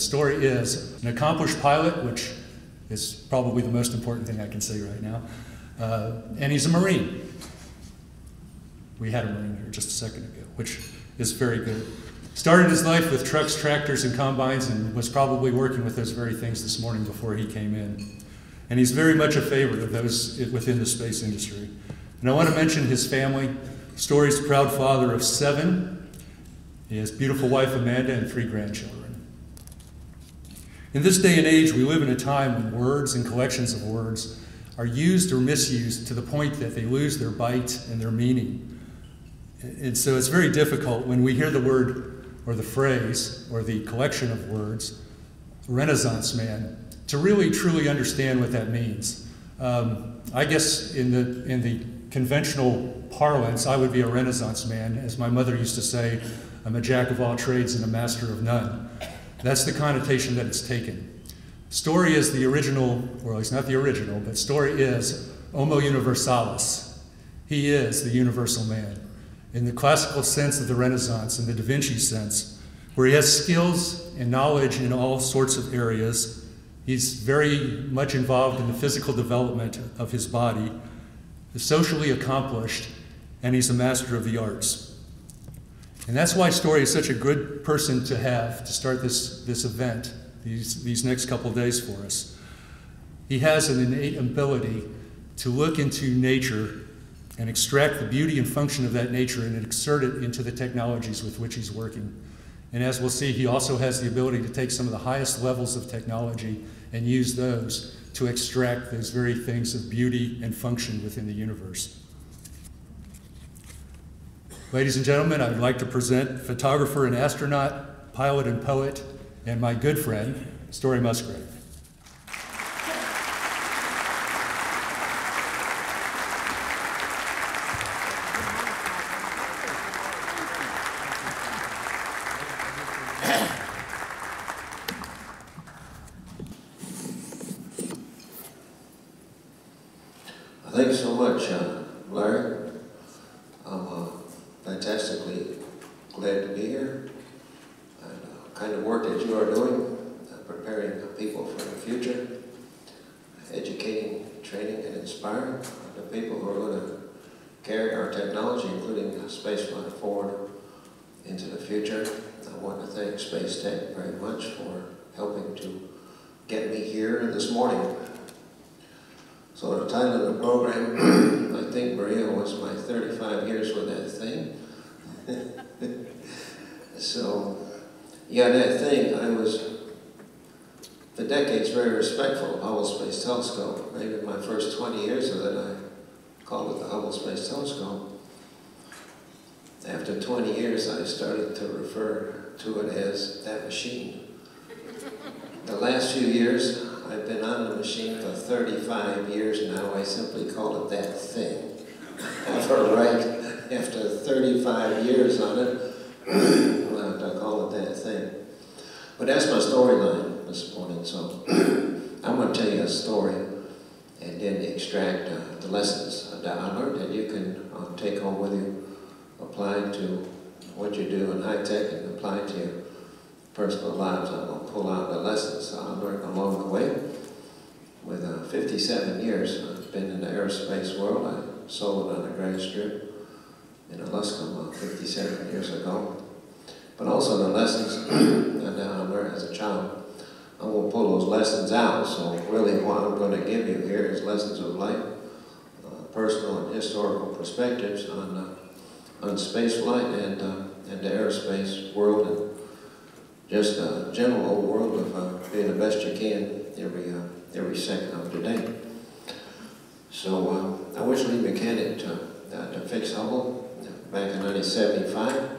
Story is an accomplished pilot, which is probably the most important thing I can say right now. And he's a Marine. We had a Marine here just a second ago, which is very good. Started his life with trucks, tractors, and combines, and was probably working with those very things this morning before he came in. And he's very much a favorite of those within the space industry. And I want to mention his family. Story's the proud father of 7. He has beautiful wife Amanda and 3 grandchildren. In this day and age, we live in a time when words and collections of words are used or misused to the point that they lose their bite and their meaning. And so it's very difficult when we hear the word or the phrase or the collection of words, Renaissance man, to really truly understand what that means. I guess in the conventional parlance, I would be a Renaissance man. As my mother used to say, I'm a jack of all trades and a master of none. That's the connotation that it's taken. Story is the original, or at least not the original, but Story is Homo Universalis. He is the universal man. In the classical sense of the Renaissance, in the Da Vinci sense, where he has skills and knowledge in all sorts of areas. He's very much involved in the physical development of his body, is socially accomplished, and he's a master of the arts. And that's why Story is such a good person to have to start this event, these next couple days for us. He has an innate ability to look into nature and extract the beauty and function of that nature and exert it into the technologies with which he's working. And as we'll see, he also has the ability to take some of the highest levels of technology and use those to extract those very things of beauty and function within the universe. Ladies and gentlemen, I would like to present photographer and astronaut, pilot and poet, and my good friend, Story Musgrave. Thanks so much, Larry. I'm fantastically glad to be here. And the kind of work that you are doing, preparing people for the future, educating, training, and inspiring the people who are going to carry our technology, including spaceflight, forward into the future. I want to thank Space Tech very much for helping to get me here this morning. So the title of the program, I think, Maria, was my 35 years with that thing. So, yeah, that thing, I was, for decades, very respectful of Hubble Space Telescope. Maybe my first 20 years of it, I called it the Hubble Space Telescope. After 20 years, I started to refer to it as that machine. The last few years, I've been on the machine for 35 years now. I simply call it that thing. After 35 years on it, I call it that thing. But that's my storyline this morning. So I'm going to tell you a story and then extract the lessons that I learned that you can take home with you, apply to what you do in high-tech and apply to your personal lives. I'm going to pull out the lessons I learned along the way. With 57 years, I've been in the aerospace world. I sold on a grad strip in Alaska 57 years ago. But also the lessons that I learned as a child. I won't pull those lessons out, so really what I'm going to give you here is lessons of life, personal and historical perspectives on space flight and the aerospace world, and just a general world of being the best you can every second of the day. So I was lead mechanic to fix Hubble back in 1975.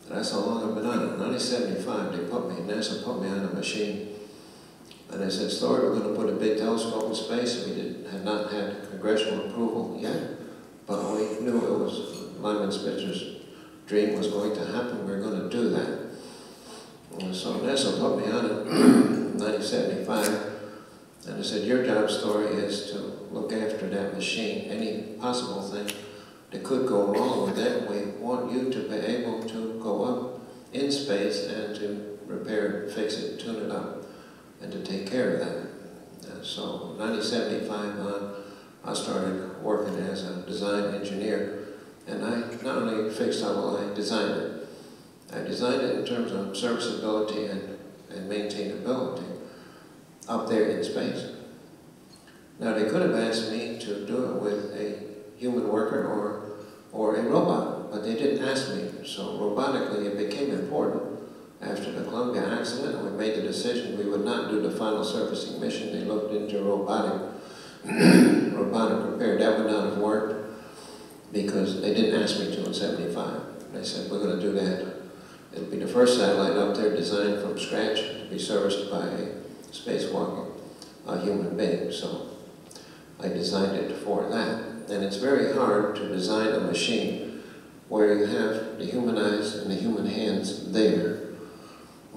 That's how long I've been on it. In 1975, NASA put me on a machine. And they said, Story, we're going to put a big telescope in space. We had not had congressional approval yet, but we knew it was Lyman Spitzer's dream was going to happen. We were going to do that. And so NASA put me on it in 1975. And they said, your job, Story, is to look after that machine. Any possible thing that could go wrong with it, we want you to be able to go up in space and to repair it, fix it, tune it up, and to take care of that. So 1975 on, I started working as a design engineer, and I not only fixed Hubble, I designed it. I designed it in terms of serviceability and maintainability up there in space. Now they could have asked me to do it with a human worker or a robot, but they didn't ask me. So robotically it became important. After the Columbia accident, we made the decision we would not do the final surfacing mission. They looked into robotic repair. That would not have worked because they didn't ask me to in 75. They said, we're going to do that. It'll be the first satellite up there designed from scratch to be serviced by a spacewalking human being. So I designed it for that. And it's very hard to design a machine where you have the human eyes and the human hands there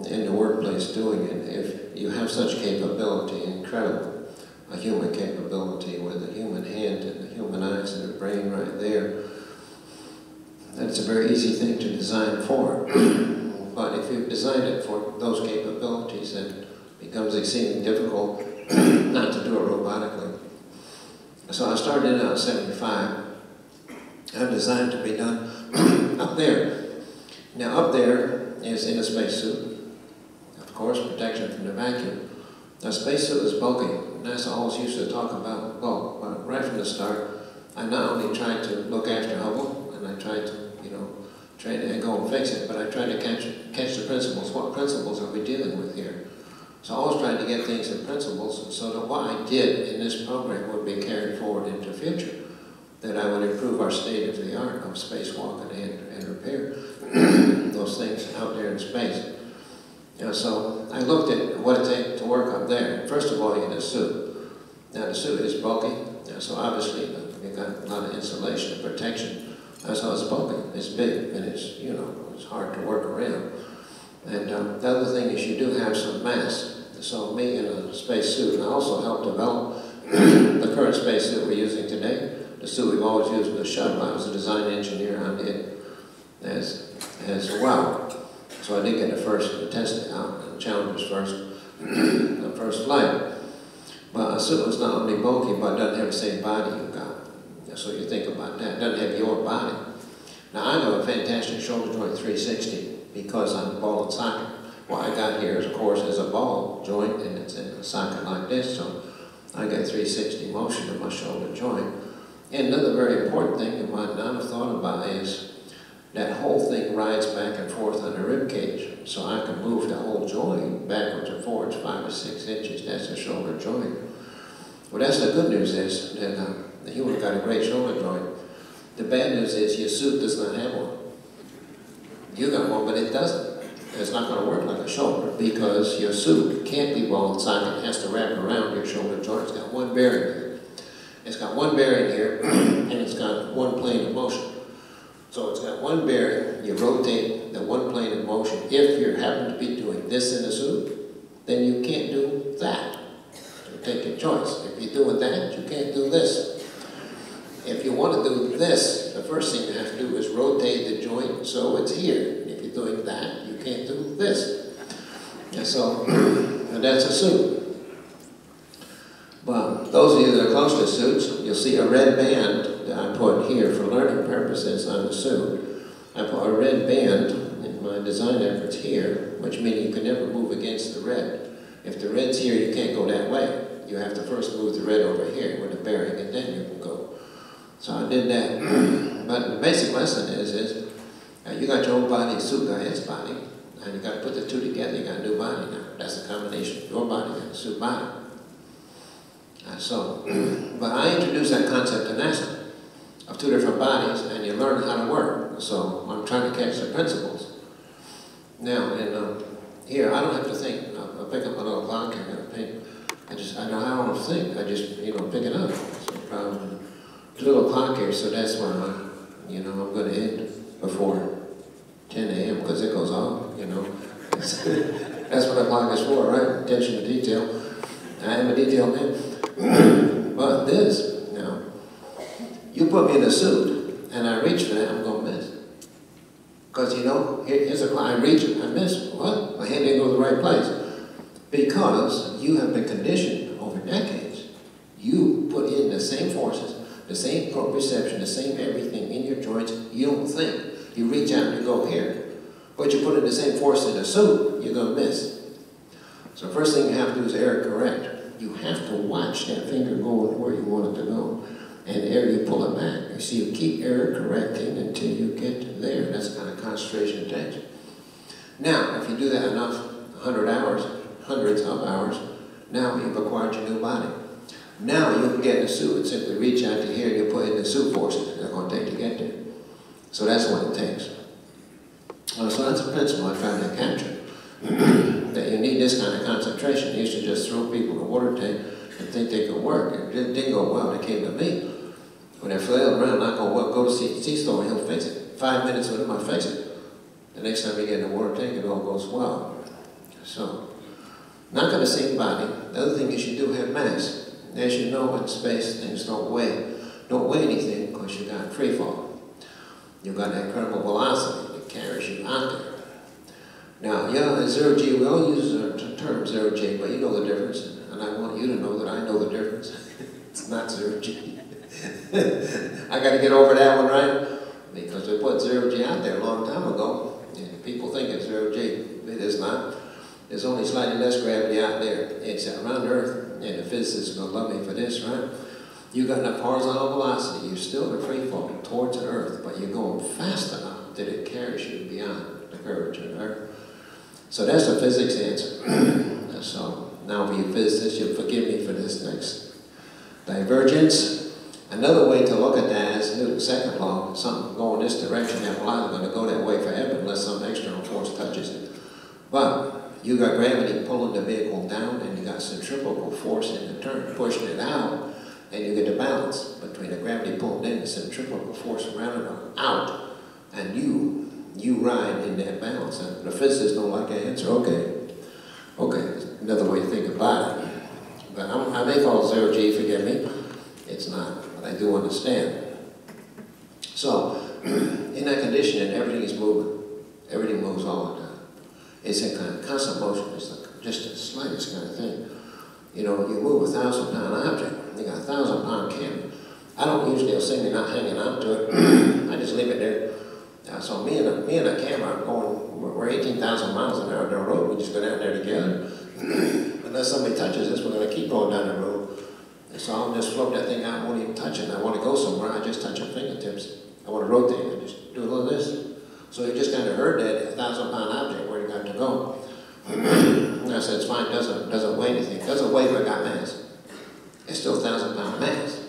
in the workplace doing it. If you have such capability, incredible, a human capability with a human hand and the human eyes and the brain right there, that's a very easy thing to design for. But if you've designed it for those capabilities, it becomes exceedingly difficult not to do it robotically. So I started in 75. I designed to be done up there. Now up there is in a spacesuit. Of course, protection from the vacuum. Now, spacesuit is bulky. NASA always used to talk about bulk, but right from the start, I not only tried to look after Hubble, and I tried to, try to go and fix it, but I tried to catch the principles. What principles are we dealing with here? So I always tried to get things in principles so that what I did in this program would be carried forward into the future, that I would improve our state of the art of spacewalking and repair those things out there in space. So I looked at what it takes to work up there. First of all, you need a suit. Now the suit is bulky, so obviously you've got a lot of insulation and protection. So it's bulky, it's big, and it's, it's hard to work around. And the other thing is you do have some mass. So me in a space suit, and I also helped develop the current space suit we're using today, the suit we've always used in the shuttle. I was a design engineer on it as well. So I did get the test out, the Challenger's the first flight. But a suit was not only bulky, but it doesn't have the same body you've got. So you think about that. It doesn't have your body. Now I have a fantastic shoulder joint 360 because I'm ball and socket. What I got here, of course, is a ball joint, and it's in a socket like this, so I get 360 motion in my shoulder joint. And another very important thing you might not have thought about is that whole thing rides back and forth on the rib cage, so I can move the whole joint backwards and forwards 5 or 6 inches. That's a shoulder joint. Well, that's the good news is that the human got a great shoulder joint. The bad news is your suit does not have one. You got one, but it doesn't. It's not going to work like a shoulder because your suit can't be ball and socket. It has to wrap around your shoulder joint. It's got one bearing here. It's got one bearing here, and it's got one plane of motion. So it's got one bearing. You rotate the one plane of motion. If you happen to be doing this in the suit, then you can't do that. So take your choice. If you're doing that, you can't do this. If you want to do this, the first thing you have to do is rotate the joint so it's here. If you're doing that, you can't do this. And so, that's a suit. But those of you that are close to suits, you'll see a red band that I put here for learning purposes on the suit. I put a red band in my design efforts here, which means you can never move against the red. If the red's here, you can't go that way. You have to first move the red over here with the bearing, and then you can go. So I did that. But the basic lesson is you got your own body, suit got its body, and you got to put the two together. You got a new body now. That's a combination of your body and the suit body. But I introduced that concept to NASA of two different bodies, and you learn how to work. So I'm trying to catch the principles. Now, here I don't have to think. I'll pick up my little clock here. I don't think. I just pick it up. So the little clock here, so that's when I'm going to end before 10 a.m. because it goes off. That's what the clock is for, right? Attention to detail. I am a detail man. But this, you put me in a suit, and I reach for that, I'm going to miss. Because, you know, here's a I reach it, I miss. What? My hand didn't go to the right place. Because you have been conditioned over decades. You put in the same forces, the same proprioception, the same everything in your joints. You don't think. You reach out and you go here. But you put in the same force in the suit, you're going to miss. So first thing you have to do is error correct. You have to watch that finger going where you want it to go. And error, you pull it back. You see, you keep error correcting until you get there. That's the kind of concentration it takes. Now, if you do that enough, 100 hours, hundreds of hours, now you've acquired your new body. Now you can get in the suit and simply reach out to here and you put in the suit forces they're going to take to get there. So that's what it takes. So that's a principle I try to capture. That you need this kind of concentration. You used to just throw people in a water tank and think they could work. It didn't go well. They came to me. When they're flailing around, not going well, go to C-store and he'll fix it. 5 minutes with him, I'll fix it. The next time you get in the water tank, it all goes well. So, not got the same body. The other thing is you do have mass. As you know, in space, things don't weigh anything because you got free fall. You've got that incredible velocity that carries you out there. Now, yeah, zero G, we all use the term zero G, but you know the difference. And I want you to know that I know the difference. It's not zero G. I got to get over that one, right? Because we put zero G out there a long time ago, and people think it's zero G. It is not. There's only slightly less gravity out there. It's around Earth, and the physicists will love me for this, right? You got enough horizontal velocity, you're still in free fall towards the Earth, but you're going fast enough that it carries you beyond the curvature of the Earth. So that's the physics answer. So now for you physicists, you'll forgive me for this next. Divergence. Another way to look at that is Newton's second law. Something going this direction, that line is going to go that way forever unless some external force touches it. But you got gravity pulling the vehicle down, and you got centrifugal force in the turn, pushing it out, and you get the balance between the gravity pulling in and centrifugal force around it out, and you ride in that balance. And the physicists don't like that answer. Okay, another way to think about it. But I may call it zero G, forgive me. It's not, but I do understand. So, in that condition, everything is moving. Everything moves all the time. It's a kind of constant motion. It's just the slightest kind of thing. You know, you move a 1,000-pound object. You got a 1,000-pound camera. I don't usually see me not hanging on to it. I just leave it there. So me and a camera are going, we're 18,000 miles an hour down the road. We just go down there together. Unless somebody touches us, we're going to keep going down the road. So I'll just float that thing out, I won't even touch it. I want to go somewhere, I just touch my fingertips. I want to rotate it, just do a little this. So you just kind of heard that 1,000-pound object where you got to go. And I said, it's fine, doesn't weigh anything. It doesn't weigh if it got mass. It's still 1,000-pound mass.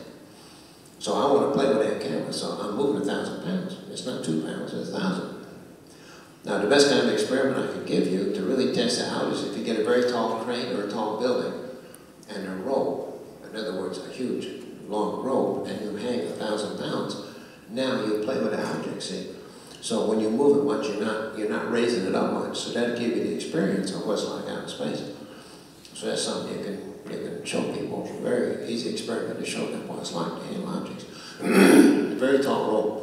So I want to play with that camera, so I'm moving 1,000 pounds. It's not 2 pounds, it's 1,000. Now the best kind of experiment I could give you to really test it out is if you get a very tall crane or a tall building and a rope. In other words, a huge, long rope, and you hang 1,000 pounds. Now you play with the object, see? So when you move it much, you're not raising it up much. So that'll give you the experience of what's like out in space. So that's something you can show people. Very easy experiment to show them what it's like to handle objects. A very tall rope.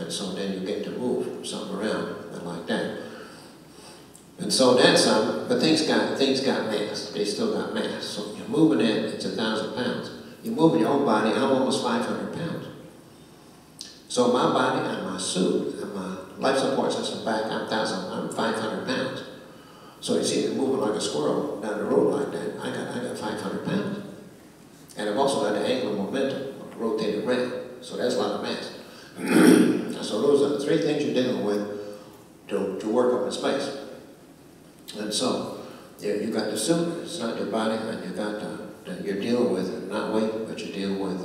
And so then you get to move something around and like that. And so that's but things got mass. They still got mass. So you're moving it, it's 1,000 pounds. You're moving your own body, I'm almost 500 pounds. So my body and my suit and my life support system back, I'm 500 pounds. So you see, they're moving like a squirrel down the road like that. I got 500 pounds. And I've also got the angular momentum, rotated around. So that's a lot of mass. So those are the three things you're dealing with to work up in space. And so you got the suit, it's not your body, and you got you're dealing with not weight, but you deal with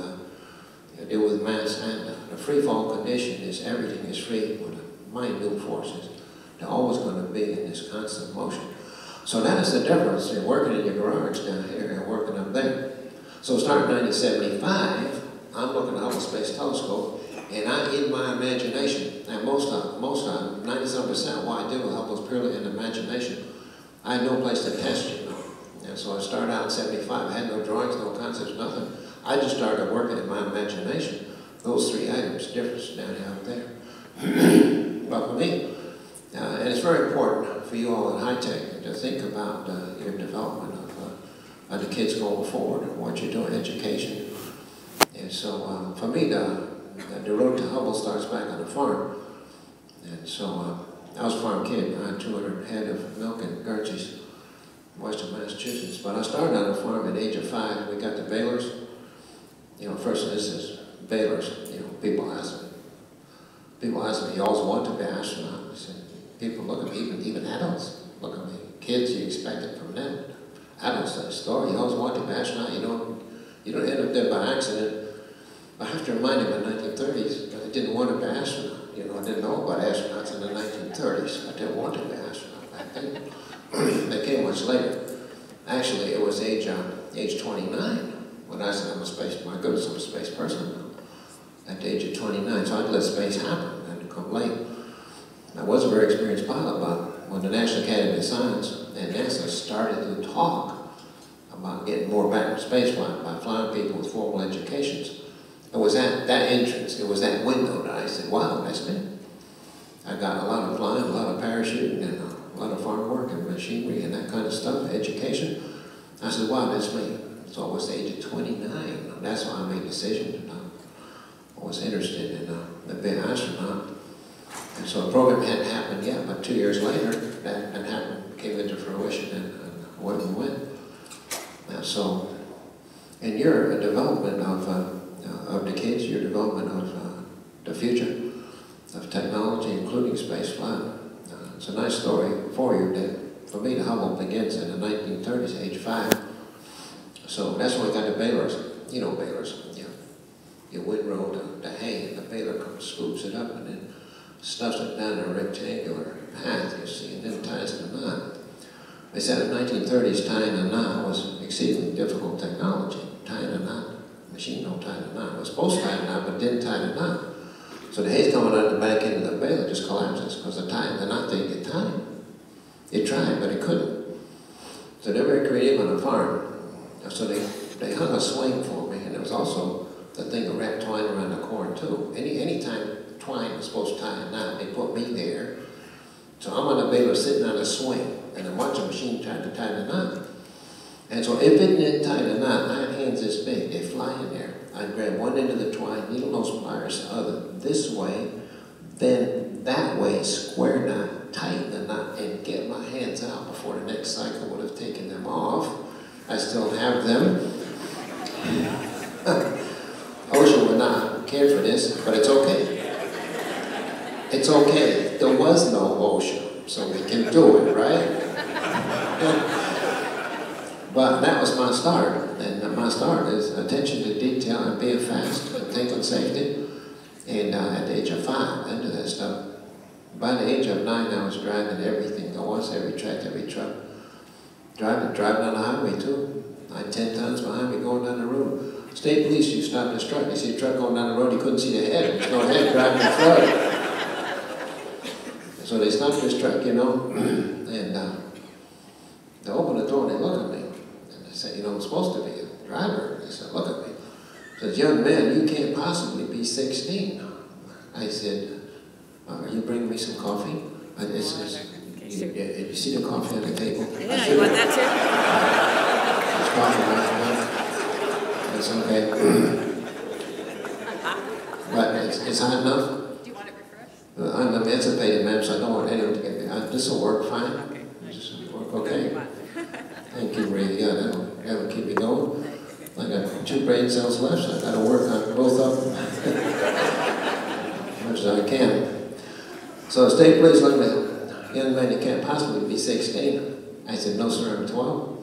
mass, and the free fall condition is everything is free with minute forces. They're always going to be in this constant motion. So that is the difference in working in your garage down here and working up there. So starting in 1975, I'm looking at the Hubble Space Telescope, and in my imagination, and most of 97% of what I do with Hubble is purely in imagination. I had no place to test, you know. And so I started out in 75. I had no drawings, no concepts, nothing. I just started working in my imagination. Those three items, difference down here, up there. But for me, for you all in HI-TEC to think about your development of the kids going forward and what you're doing, education. And so for me, the road to Hubble starts back on the farm. And so I was a farm kid. I had 200 head of milk in Gertie's, western Massachusetts. But I started on a farm at the age of 5. We got the balers. You know, first this is balers. You know, people ask me, you always want to be an astronaut? I said, people look at me, even adults look at me. Kids, you expect it from them. Adults, that story, you always want to be an astronaut. You don't end up there by accident. I have to remind you, in the 1930s, I didn't want to be an astronaut. You know, I didn't know about astronauts in the 1930s. I didn't want to be an astronaut back then. They came much later. Actually, it was age 29 when I said I'm a space, my goodness, I'm a space person now. At the age of 29, so I'd let space happen. I had to come late. I was a very experienced pilot, but when the National Academy of Science and NASA started to talk about getting more back in space by flying people with formal educations, it was at that entrance, it was that window that I said, wow, that's me. I got a lot of flying, a lot of parachuting, and a lot of farm work and machinery and that kind of stuff, education. I said, wow, that's me. So I was the age of 29. That's why I made the decision. I was interested in being an astronaut. And so the program hadn't happened yet, but 2 years later, that happened, came into fruition, and away we went. So, in your development of the kids, your development of the future of technology, including space flight, it's a nice story for you that, for me, the Hubble begins in the 1930s, age 5. So that's when we got the balers. You know balers. You windrow the hay, and the baler comes, scoops it up, and then stuffs it down a rectangular path, you see, and then ties the knot. They said in the 1930s, tying a knot was exceedingly difficult technology. Tying a knot, machine don't tie the knot. It was supposed to tie the knot, but didn't tie the knot. So the hay's coming out the back end of the baler just collapses because the knot didn't get tied. It tried, but it couldn't. So they're very creative on the farm. So they hung a swing for me, and there was also the thing of wrapped twine around the corn too. Anytime twine was supposed to tie a knot, they put me there. So I'm on the baler sitting on a swing, and I'm watching a machine trying to tie the knot. And so if it didn't tie the knot, I had hands this big, they fly in there. I'd grab one end of the twine, needle nose pliers the other, this way, then that way, square knot, tighten the knot, and get my hands out before the next cycle would have taken them off. I still have them. OSHA would not care for this, but it's okay. It's okay. There was no OSHA, so we can do it, right? But that was my start, and my start is attention to detail and being fast and thinking safety. And at the age of 5, into that stuff. By the age of 9, I was driving everything there was, every track, every truck. Driving down the highway too. I had 10 tons behind me going down the road. State police, you stopped this truck. You see a truck going down the road, you couldn't see the head. There's no head driving the truck. So they stopped this truck, you know, and they opened the door and they looked at me. And they said, you know, I'm supposed to be a driver. They said, look at me. Says, young man, you can't possibly be 16. I said, are you bringing me some coffee? You see the coffee on the table? Yeah, you want that too? There's coffee right now. It's okay. But it's hot enough. Do you want it refreshed? I'm emancipated, ma'am, so I don't want anyone to get me. This will work fine. Okay. This will work okay. Thank you, Ray. Yeah, that'll keep me going. I got 2 brain cells left, so I got to work on both of them as much as I can. So the state police looked at me, young man, you can't possibly be 16. I said, no, sir, I'm 12.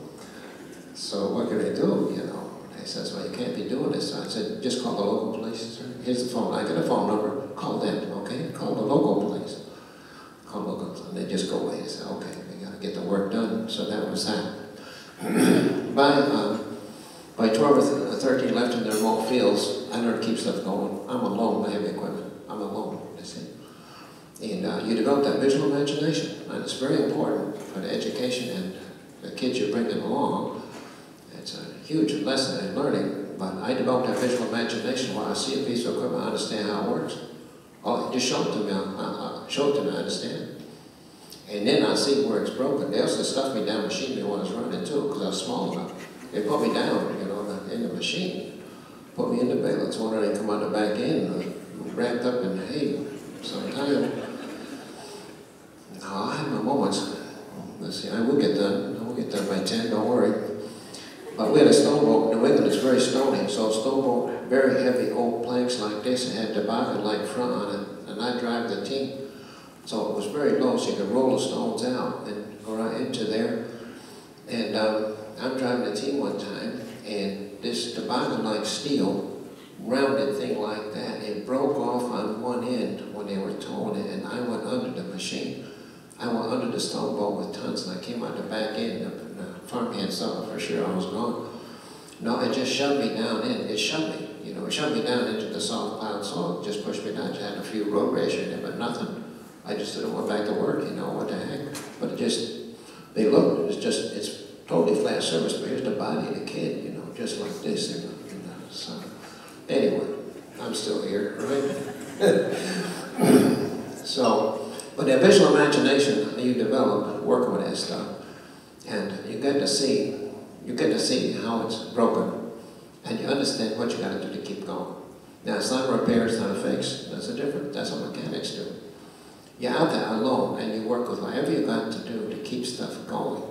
So what can I do, you know? They said, well, you can't be doing this. So I said, just call the local police, sir. Here's the phone. I got a phone number. Call them, okay? Call the local police. Call local police. And they just go away. They said, okay, we got to get the work done. So that was that. By 12 or 13 left in the remote fields, I learned to keep stuff going. I'm alone, I have equipment. I'm alone, that's it. And you develop that visual imagination, and it's very important for the education and the kids you bring them along. It's a huge lesson in learning, but I developed that visual imagination while I see a piece of equipment, I understand how it works. Oh, just show it to me, I understand. And then I see where it's broken. They also stuffed me down machinery when I was running too, because I was small enough. They put me down, you know, in the machine. Put me in the balance. One day they come out the back end, wrapped up in hay. Sometime. No, I have my moments. Let's see, I will get done. I will get done by 10, don't worry. But we had a stone boat. New England is very stony, so a stone boat, very heavy old planks like this. It had toboggan like front on it, and I drive the team. So it was very low, so you could roll the stones out and go right into there. And I'm driving the team one time, and this toboggan-like steel, rounded thing like that, it broke off on one end when they were towing it, and I went under the machine. I went under the stone boat with tons, and I came out the back end, and the farmhand saw for sure I was gone. No, it just shoved me down in. It shoved me, you know, it shoved me down into the soft piled soil. It just pushed me down. I had a few road rash in there, but nothing. I just didn't went back to work, you know, what the heck. But it just, they looked, it's totally flat surface, but here's the body of the kid, you know, just like this in the sun. Anyway, I'm still here, right? So, but that visual imagination you develop working with that stuff, and you get to see how it's broken, and you understand what you got to do to keep going. Now, it's not a repair, it's not a fix. That's what mechanics do. You're out there alone, and you work with whatever you got to do to keep stuff going.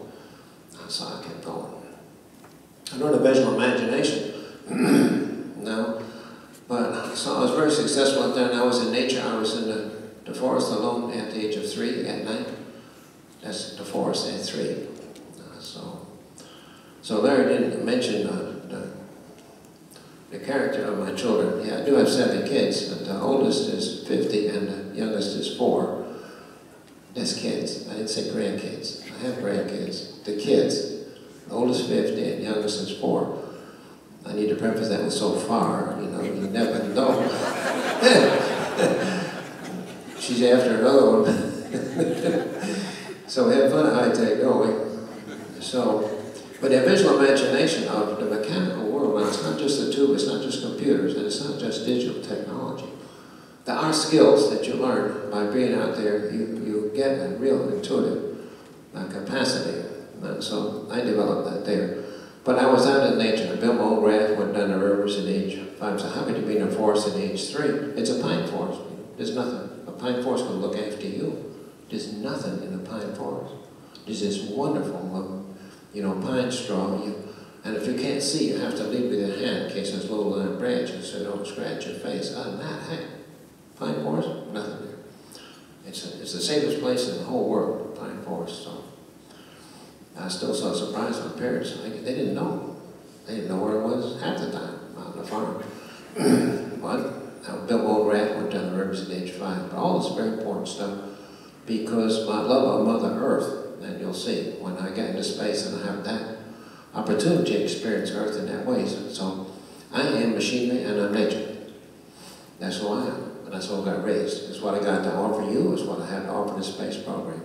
So I kept going. I learned a visual imagination. No, but so I was very successful out there, and I was in nature. I was in the forest alone at the age of 3 at night. That's the forest at 3. So Larry didn't mention the character of my children. Yeah, I do have 7 kids, but the oldest is 50 and the youngest is 4. That's kids. I didn't say grandkids. I have grandkids. The kids. The oldest 50 and youngest is 4. I need to preface that with so far, you know, you never know. She's after another one. So we have fun at HI-TEC, don't we? So, but that visual imagination of the mechanical world, now it's not just the tube, it's not just computers, and it's not just digital technology. There are skills that you learn by being out there. You get a real intuitive capacity. And so I developed that there. But I was out in nature. I built my own raft, went down the rivers at age 5. So happy to be in a forest at age 3. It's a pine forest. There's nothing. A pine forest will look after you. There's nothing in a pine forest. There's this wonderful, you know, pine straw. And if you can't see, you have to lead with your hand in case there's low lying branches so you don't scratch your face. Other than that, hey, pine forest, nothing there. It's the safest place in the whole world, pine forest. So I still saw surprise my parents. They didn't know. They didn't know where it was half the time on the farm. But I built my own raft, went down the rivers at age 5. But all this very important stuff because my love of Mother Earth, and you'll see when I get into space and I have that opportunity to experience Earth in that way. So I am machinery and I'm nature. That's who I am. And that's what I got raised. It's what I got to offer you. It's what I have to offer the space program.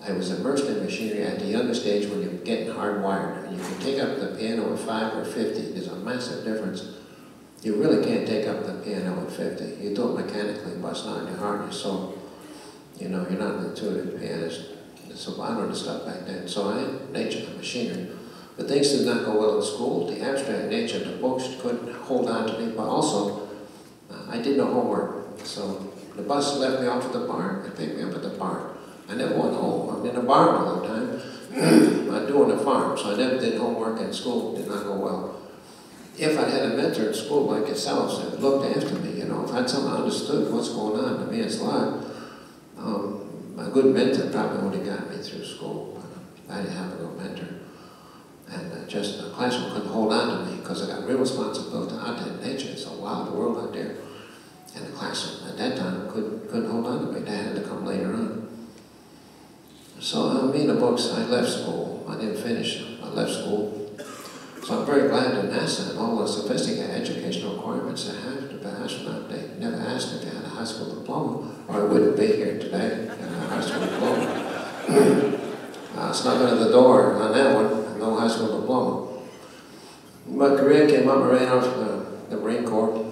I was immersed in machinery at the youngest age when you're getting hardwired. And you can take up the piano at 5 or 50. There's a massive difference. You really can't take up the piano at 50. You do it mechanically, but it's not in your heart and your soul. You know, you're not an intuitive pianist. So I learned the stuff back then. So I am nature and machinery. But things did not go well in school. The abstract nature, the books couldn't hold on to me, but also I did no homework. So the bus left me off at the barn and picked me up at the barn. I never went home. I'm in the barn all the time. I'm doing the farm, so I never did homework and school did not go well. If I had a mentor in school like yourselves that looked after me, you know, if I had someone who understood what's going on in man's life, a good mentor probably would have got me through school. But I didn't have a good mentor. And just the classroom couldn't hold on to me because I got real responsibility out there in nature. It's a wild world out there. And the classroom at that time couldn't hold on to me. That had to come later on. So me and the books, I left school. I didn't finish. I left school. So I'm very glad that NASA and all the sophisticated educational requirements that have to be an astronaut, they never asked if they had a high school diploma, or I wouldn't be here today and a high school diploma. Snuck under the door on that one, no high school diploma. My career came up, I ran off the Marine Corps.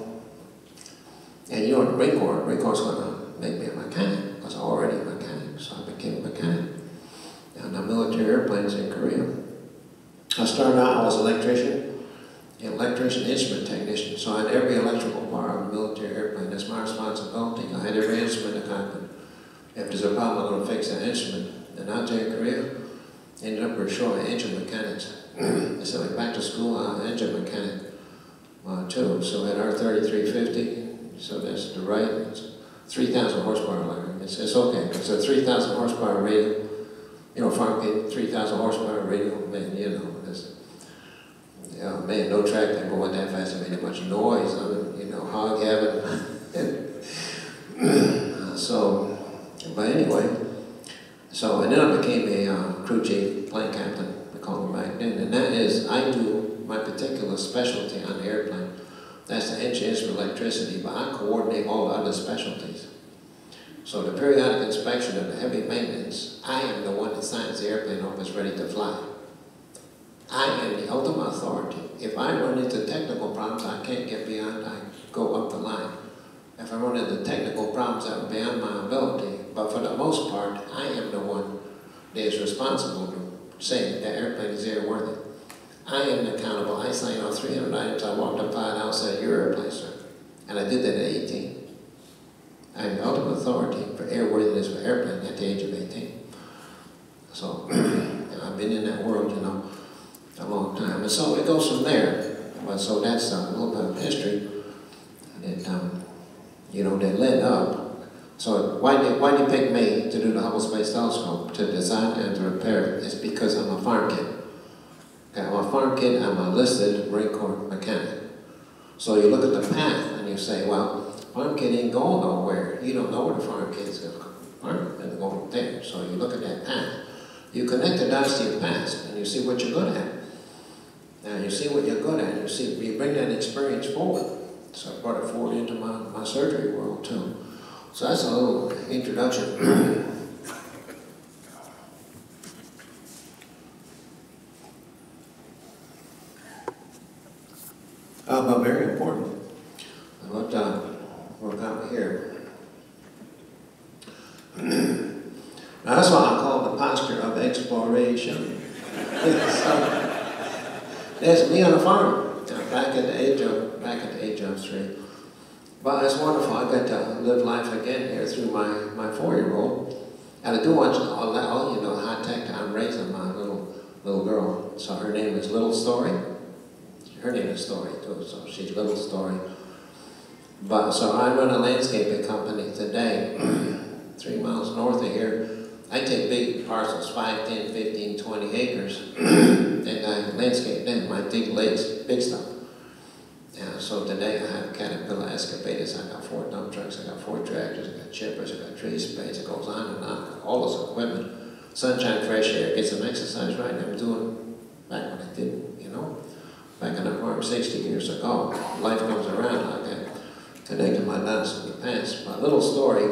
And you know, the Marine Corps is going to make me a mechanic, because I'm already a mechanic, so I became a mechanic. was an electrician instrument technician. So I had every electrical part of a military airplane. That's my responsibility. I had every instrument in the cockpit. If there's a problem, I'm going to fix that instrument. And out there in Korea, ended up we're short engine mechanics. So like back to school, I'm an engine mechanic too. So we had our 3350. So that's the right. It's 3,000 horsepower. It's okay. It's a 3,000 horsepower radio. You know, farm kid, 3,000 horsepower radio. Man, you know, that's, yeah, man, no track that going that fast. It made that much noise. I mean, you know, hog having. But anyway, so and then I became a crew chief, plane captain, we call them back then. And that is, I do my particular specialty on the airplane. That's the engine instrument electricity, but I coordinate all the other specialties. So the periodic inspection of the heavy maintenance, I am the one that signs the airplane off it's ready to fly. I am the ultimate authority. If I run into technical problems I can't get beyond, I go up the line. If I run into technical problems that are beyond my ability, but for the most part, I am the one that is responsible to say that the airplane is airworthy. I am accountable. I signed off 300 items. I walked up by the house and said, "You're airplane, sir." And I did that at 18. I am the ultimate authority for airworthiness for airplane at the age of 18. So, and I've been in that world, you know, a long time. And so it goes from there. But so that's a little bit of history that, you know, that led up. So why did you pick me to do the Hubble Space Telescope, to design and to repair it? It's because I'm a farm kid. Okay, I'm a farm kid, I'm a listed Marine Corps mechanic. So you look at the path and you say, well, farm kid ain't going nowhere. You don't know where the farm kid is going to go. They're going there. So you look at that path. You connect the dots to your past and you see what you're good at. And you see what you're good at, and you bring that experience forward. So I brought it forward into my surgery world too. So that's a little introduction. But very important. What we're got here. Now that's what I call the posture of exploration. So, there's me on a farm, back at the age of 3. But it's wonderful. I got to live life again here through my 4-year-old. And I do want you all you know, HI-TEC. I'm raising my little girl. So her name is Little Story. Her name is Story too. So she's Little Story. But so I run a landscaping company today, 3 miles north of here. I take big parcels, 5, 10, 15, 20 acres, and I landscape them. I dig lakes, big stuff. So today I have Caterpillar excavators, I got 4 dump trucks, I got 4 tractors, I got chippers, I got tree spades, it goes on and on. All this equipment, sunshine, fresh air, get some exercise right now. I'm doing back when I did, you know, back on the farm 60 years ago. Life comes around, I got connected my dots in the past. My little story,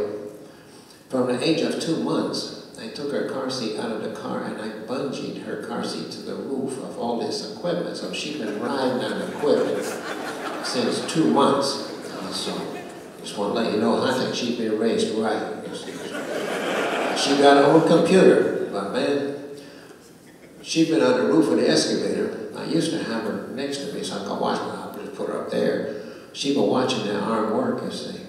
from the age of 2 months, I took her car seat out of the car and I bungeed her car seat to the roof of all this equipment. So she's been riding on equipment since 2 months. So just want to let you know, HI-TEC, she's been raised right. She got her own computer, but man, she's been on the roof of the excavator. I used to have her next to me so I could watch her. I just put her up there. She's been watching that arm work, you see.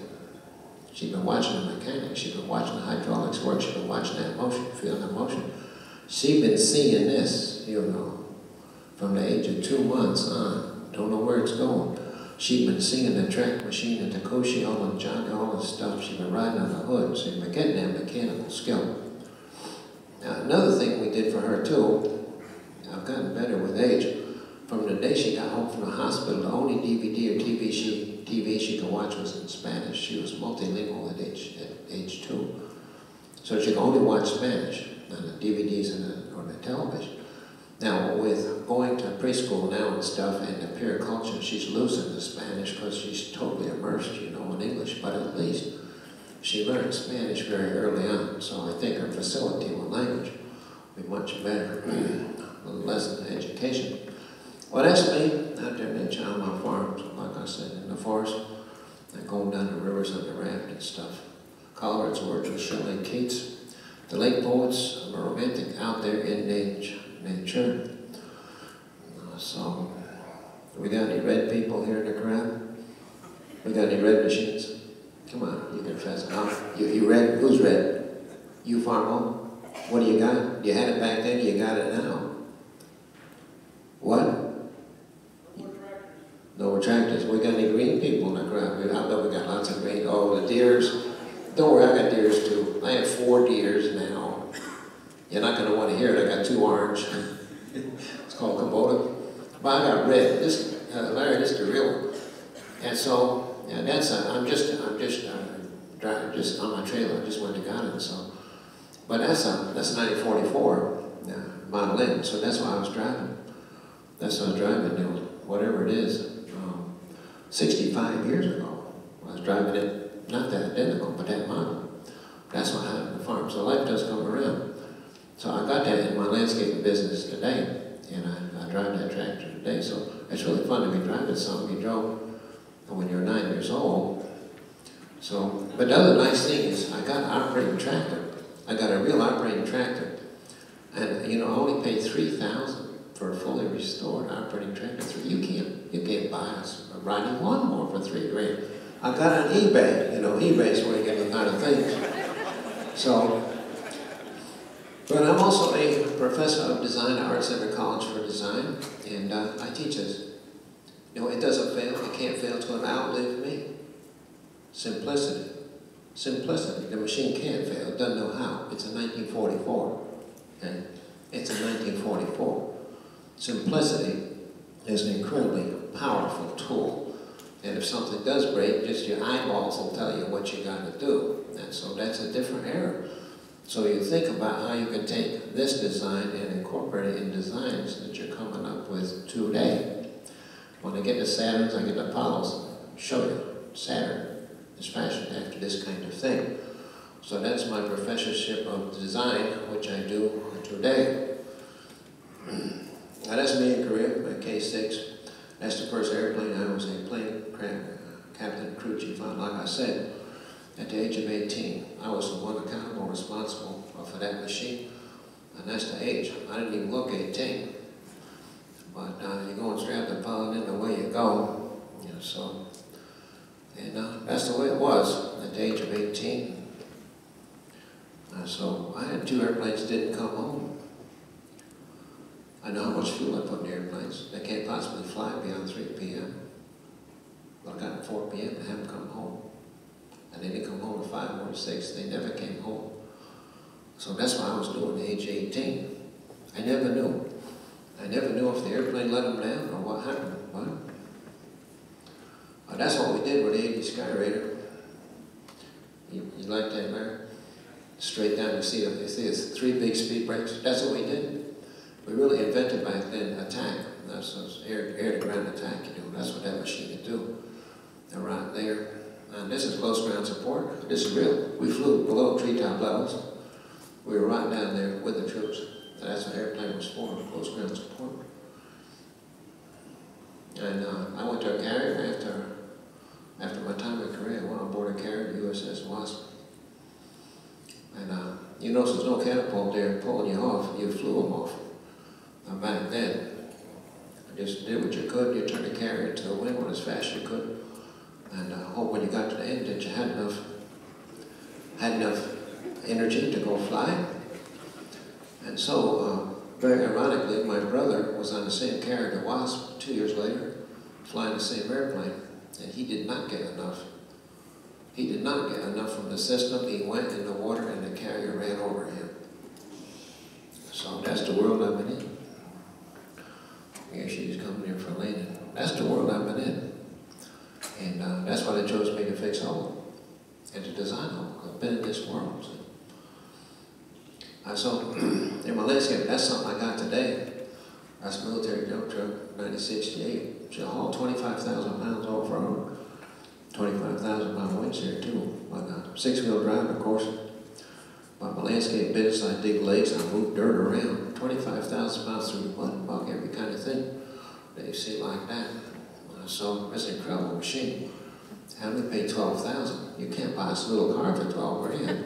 She's been watching the mechanics, she's been watching the hydraulics work, she's been watching that motion, feeling that motion. She's been seeing this, you know, from the age of 2 months on. Don't know where it's going. She's been seeing the track machine, the Takoshi, all the Johnny, all this stuff. She's been riding on the hood, so she's been getting that mechanical skill. Now, another thing we did for her too, I've gotten better with age. From the day she got home from the hospital, the only DVD or TV she could watch was in Spanish. She was multilingual at age 2. So she could only watch Spanish on the DVDs or the television. Now, with going to preschool now and stuff and the peer culture, she's losing the Spanish because she's totally immersed, you know, in English. But at least she learned Spanish very early on. So I think her facility with language will be much better, a little less in education. Well, that's me out there in on my farm, like I said, in the forest, and going down the rivers on the raft and stuff. Colorad's words with Shirley Keats. The lake poets are romantic out there in nature. So, we got any red people here in the crowd? We got any red machines? Come on, you confess. You red? Who's red? You Farmo? What do you got? You had it back then, you got it now. What? No more tractors. We got any green people in the crowd? I bet we got lots of green. Oh, the deers. Don't worry, I got deers too. I have 4 deers now. You're not going to want to hear it. I got 2 orange. It's called Kubota. But I got red. Larry, this is the real one. And so, yeah, that's I'm just driving just on my trailer. I just went and got it. So, but that's a 1944 Model N. So that's why I was driving. That's what I was driving. You know, whatever it is. 65 years ago, I was driving it. Not that identical, but that model. That's what happened on the farm. So life does come around. So I got that in my landscaping business today, and I drive that tractor today. So it's really fun to be driving something you drove when you're 9 years old. So, but the other nice thing is I got an operating tractor. I got a real operating tractor, and you know I only paid $3,000 for a fully restored operating tractor. You can't buy a riding lawnmower for $3 grand. I got it on eBay. You know, eBay is where you get a lot of things. So, but I'm also a professor of design at Art Center College for Design, and I teach this. You know, it doesn't fail. It can't fail. It's going to outlive me. Simplicity. Simplicity. The machine can't fail. It doesn't know how. It's a 1944. Okay? It's a 1944. Simplicity is an incredibly powerful tool. And if something does break, just your eyeballs will tell you what you got to do. And so that's a different era. So you think about how you can take this design and incorporate it in designs that you're coming up with today. When I get to Saturns, I get to Apollos, I'll show you. Saturn is fashioned after this kind of thing. So that's my professorship of design, which I do today. Now that's me in Korea, my K-6. That's the first airplane I was a plane captain, crew chief on. Like I said, at the age of 18, I was the one accountable, responsible for that machine. And that's the age. I didn't even look 18. But you go and strap the pilot in, away you go. You know, so, and that's the way it was at the age of 18. So I had 2 airplanes that didn't come home. I know how much fuel I put in the airplanes. They can't possibly fly beyond 3 p.m. But I got at 4 p.m. and have them come home. And they didn't come home at 5 or 6. They never came home. So that's what I was doing at age 18. I never knew. I never knew if the airplane let them down or what happened. But that's what we did with the 80 Skyraider. You like that, Larry? Straight down, you see it's 3 big speed brakes. That's what we did. We really invented back then attack. That's air-to-ground attack, you know. That's what that machine could do. They're right there. And this is close ground support. This is real. We flew below treetop levels. We were right down there with the troops. That's what airplane was for, close ground support. And I went to a carrier after my time in Korea. I went on board a carrier, the USS Wasp. And you notice there's no catapult there pulling you off. You flew them off. Back then, you just did what you could. You turned the carrier to the wind as fast as you could. And hope when you got to the end that you had enough energy to go fly. And so, very ironically, my brother was on the same carrier, the Wasp, 2 years later, flying the same airplane, and he did not get enough. He did not get enough from the system. He went in the water, and the carrier ran over him. So that's the world I've been in. Here she's coming here for landing. That's the world I've been in. And that's why they chose me to fix Hubble and to design Hubble. I've been in this world. So in my landscape, that's something I got today. That's a military dump truck, 1968. She'll haul 25,000 pounds off-road. 25,000 pound winch there too. But 6-wheel drive, of course. But my landscape business, I dig lakes, I move dirt around. 25,000 pounds through the mud, buck, every kind of thing that you see like that. So it's an incredible machine. How do we pay $12,000? You can't buy this little car for 12 grand.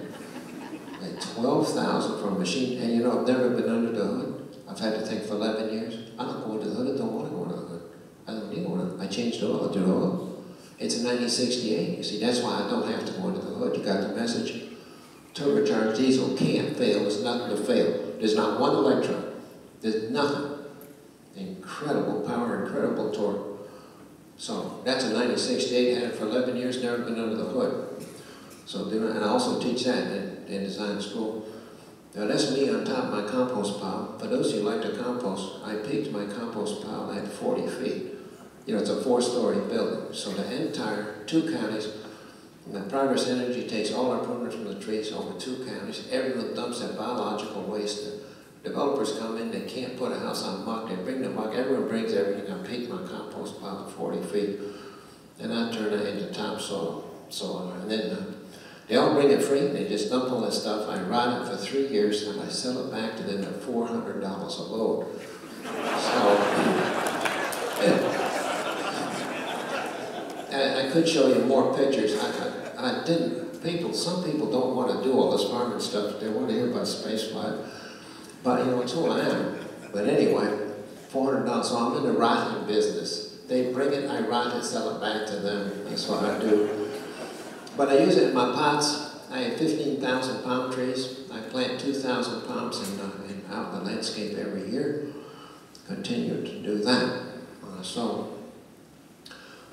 Like $12,000 for a machine, and you know, I've never been under the hood. I've had to think for 11 years. I'm not going to the hood. I don't want to go under the hood. I don't need one. I changed the oil. I did oil. It's a 1968. You see, that's why I don't have to go under the hood. You got the message. Turbocharged diesel can't fail. There's nothing to fail. There's not one electron. There's nothing. Incredible power, incredible torque. So that's a 1968. Had it for 11 years. Never been under the hood. So and I also teach that in design school. Now that's me on top of my compost pile. For those of you who like to compost, I peaked my compost pile at 40 feet. You know, it's a 4-story building. So the entire 2 counties, the Progress Energy takes all our pruners from the trees over 2 counties. Everyone dumps that biological waste. The developers come in, they can't put a house on muck. They bring the muck. Everyone brings everything. I peaked my compost pile at 40 feet. And I turn that into topsoil. And then they all bring it free. They just dump all that stuff. I rot it for 3 years, and I sell it back to them at $400 a load. So, yeah. I could show you more pictures. I didn't. Some people don't want to do all this farming stuff. They want to hear about spaceflight. But, you know, it's who I am. But anyway, $400. So I'm in the rotting business. They bring it, I rot it, sell it back to them. That's what I do. But I use it in my pots. I have 15,000 palm trees. I plant 2,000 palms out in the landscape every year. Continue to do that.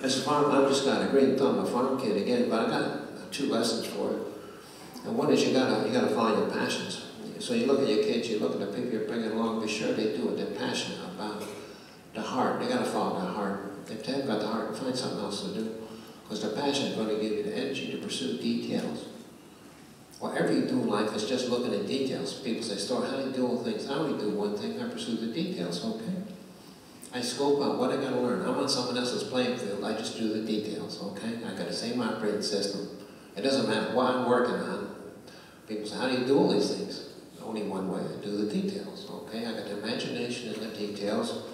As a farmer, I've just got a green thumb, a farm kid again, but I got 2 lessons for it. And one is you gotta find your passions. So you look at your kids, you look at the people you're bringing along, be sure they do what they're passionate about. The heart, they gotta follow their heart. If they haven't got the heart, find something else to do. Because the passion is going to give you the energy to pursue details. Whatever you do in life is just looking at details. People say, Stuart, how do you do all things? I only do one thing, I pursue the details, okay? I scope out what I got to learn. I'm on someone else's playing field, I just do the details, okay? I got the same operating system. It doesn't matter what I'm working on. People say, how do you do all these things? Only one way, I do the details, okay? I got the imagination and the details.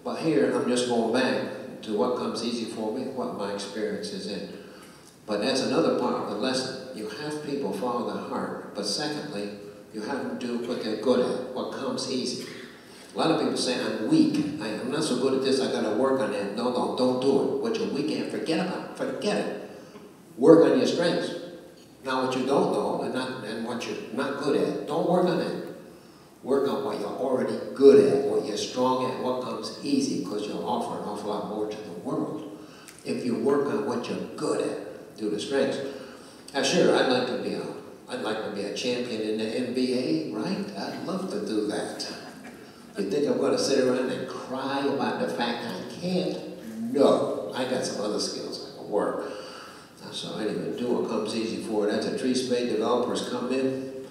But here, I'm just going back to what comes easy for me, what my experience is in. But that's another part of the lesson. You have people follow their heart, but secondly, you have them do what they're good at, what comes easy. A lot of people say, I'm weak. I'm not so good at this, I gotta work on that. No, don't do it. What you're weak at, forget about it. Forget it. Work on your strengths. Now what you don't know and what you're not good at, don't work on that. Work on what you're already good at, what you're strong at, what comes easy, because you'll offer an awful lot more to the world. If you work on what you're good at, do the strengths. Now sure, I'd like to be a champion in the NBA, right? I'd love to do that. You think I'm going to sit around and cry about the fact I can't? No, I got some other skills I can work. So anyway, do what comes easy for it. That's a tree spade. Developers come in,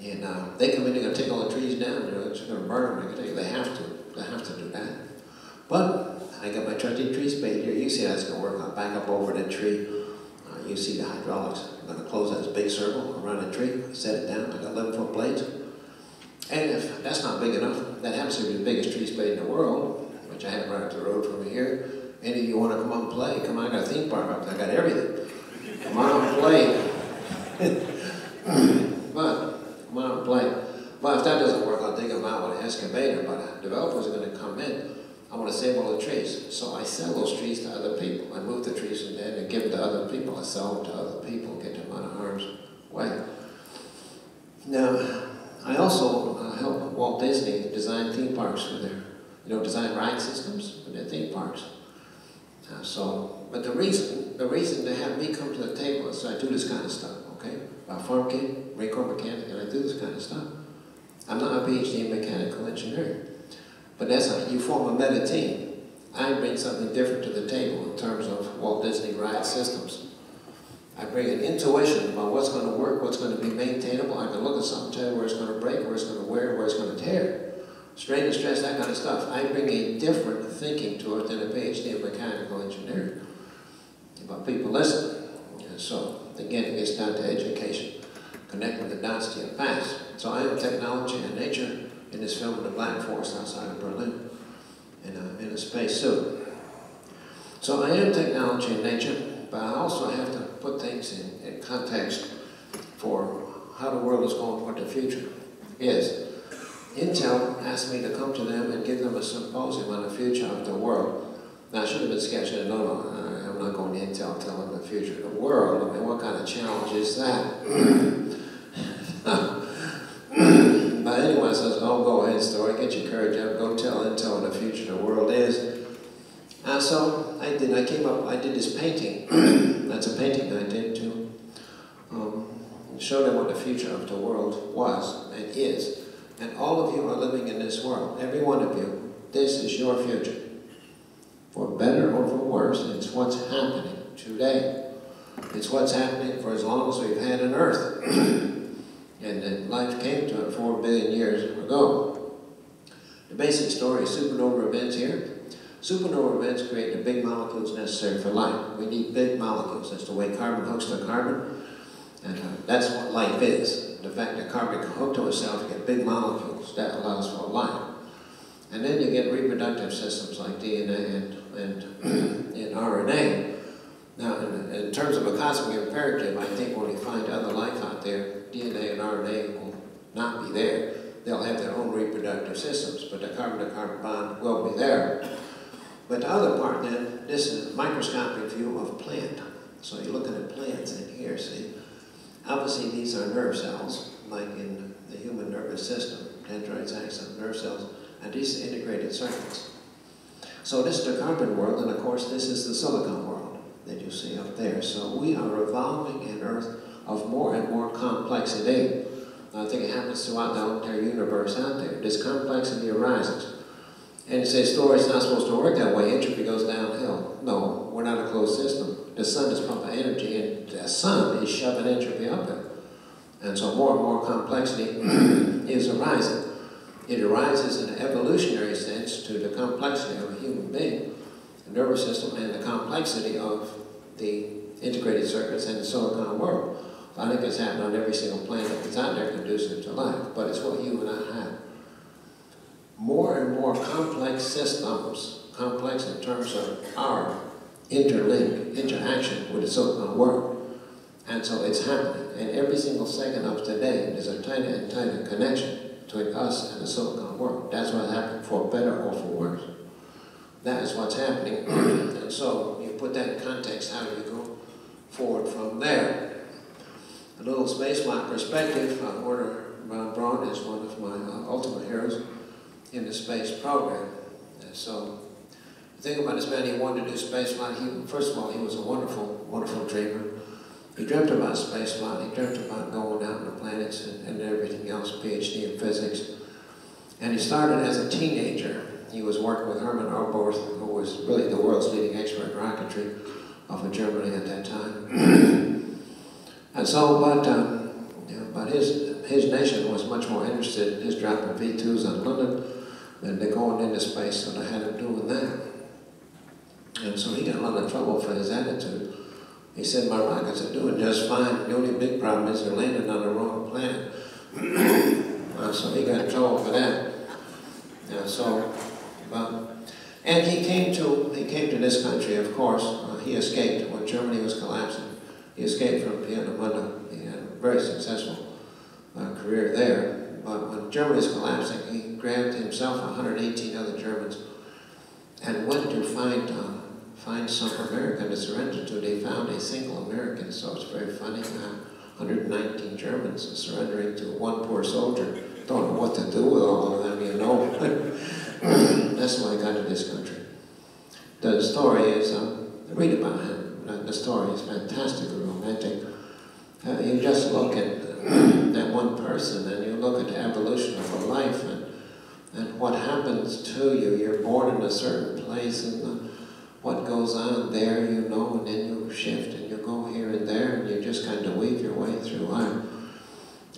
and they come in, they're going to take all the trees down. They're just going to burn them. I can tell you, they have to do that. But I got my trusty tree spade here. You see how it's going to work. I'll back up over the tree. You see the hydraulics. I'm going to close that big circle around the tree, set it down. I got 11-foot blades. And if that's not big enough, that happens to be the biggest tree spade in the world, which I have right up the road from here. Any of you want to come on and play? Come on, I got a theme park up there. I got everything. Come on and play. Come on and play. Well, if that doesn't work, I'll dig them out with an excavator. But developers are going to come in. I want to save all the trees. So I sell those trees to other people. I move the trees from there and give them to other people. I sell them to other people, get them out of harm's way. Now, I also help Walt Disney design theme parks for their, design ride systems for their theme parks. But the reason they have me come to the table is I do this kind of stuff, okay? I'm a farm kid, Marine Corps mechanic, and I do this kind of stuff. I'm not a PhD in mechanical engineering, but that's how you form a meta team. I bring something different to the table in terms of Walt Disney ride systems. I bring an intuition about what's going to work, what's going to be maintainable. I can look at something, tell you where it's going to break, where it's going to wear, where it's going to tear. Strain and stress, that kind of stuff. I bring a different thinking to it than a PhD in mechanical engineering. But people listen. And so, again, it gets down to education, connecting the dots to your past. So I am technology and nature in this film in the Black Forest outside of Berlin, in a space suit. So I am technology and nature, but I also have to put things in context for how the world is going, what the future is. Intel asked me to come to them and give them a symposium on the future of the world. Now, I should have been sketching, no, I'm not going to Intel, tell them the future of the world. I mean, what kind of challenge is that? But anyway, I says, oh, go ahead, story, get your courage up, go tell Intel what the future of the world is. So I did this painting. That's a painting I did to show them what the future of the world was and is. And all of you are living in this world, every one of you. This is your future. For better or for worse, it's what's happening today. It's what's happening for as long as we've had an Earth. And then life came to it 4 billion years ago. The basic story is supernova events here. Supernova events create the big molecules necessary for life. We need big molecules. That's the way carbon hooks to carbon. And that's what life is. The fact that carbon can hook to itself, you get big molecules. That allows for life. And then you get reproductive systems like DNA and RNA. Now, in terms of a cosmic imperative, I think when we find other life out there, DNA and RNA will not be there. They'll have their own reproductive systems, but the carbon-to-carbon bond will be there. But the other part then, this is a microscopic view of a plant. So you're looking at plants in here, see? Obviously, these are nerve cells, like in the human nervous system, dendrites, axons, nerve cells, and these are integrated circuits. So this is the carbon world, and of course, this is the silicon world that you see up there. So we are evolving an Earth of more and more complexity. I think it happens throughout the entire universe out there. This complexity arises. And you say, story's not supposed to work that way, entropy goes downhill. No, we're not a closed system. The sun is pumping energy, and the sun is shoving entropy up it. And so more and more complexity is arising. It arises in an evolutionary sense to the complexity of a human being, the nervous system, and the complexity of the integrated circuits and the silicon world. I think it's happening on every single planet that's out there conducive to life, but it's what you and I have. More and more complex systems, complex in terms of our interaction with the silicon world. And so it's happening. And every single second of today, there's a tighter and tighter connection between us and the silicon world. That's what's happening, for better or for worse. That is what's happening. And so you put that in context, how do you go forward from there? A little spacewalk perspective, Werner von Braun is one of my ultimate heroes in the space program. And so the thing about this man, he wanted to do spaceflight. First of all, he was a wonderful, wonderful dreamer. He dreamt about spaceflight. He dreamt about going out on the planets and everything else, PhD in physics. And he started as a teenager. He was working with Hermann Oberth, who was really the world's leading expert in rocketry of Germany at that time. And so, but his nation was much more interested in his dropping V2s on London than they're going into space, so they had him doing that. And so he got a lot of trouble for his attitude. He said, my rockets are doing just fine. The only big problem is they're landing on the wrong planet. So he got in trouble for that. And he came to this country, of course. He escaped when Germany was collapsing. He escaped from Piemonte. He had a very successful career there. But when Germany was collapsing, he grabbed himself 118 other Germans and went to find some American to surrender to. They found a single American, so it's very funny. 119 Germans surrendering to one poor soldier. Don't know what to do with all of them, you know. That's why I got to this country. The story is, read about him. The story is fantastically romantic. You just look at that one person and you look at the evolution of a life and what happens to you. You're born in a certain place and what goes on there, you know, and then you shift and you go here and there and you just kind of weave your way through life.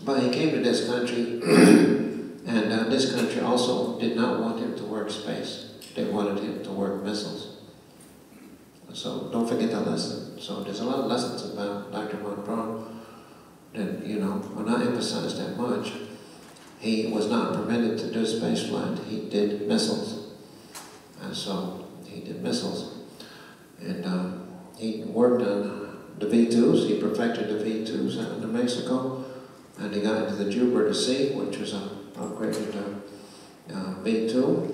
But he came to this country and this country also did not want him to work space. They wanted him to work missiles. So don't forget that lesson. So there's a lot of lessons about Dr. von Braun that, you know, are not emphasized that much. He was not permitted to do space flight. He did missiles. And so he did missiles. And he worked on the V2s. He perfected the V2s out in New Mexico. And he got into the Jupiter Sea, which was an upgraded V2.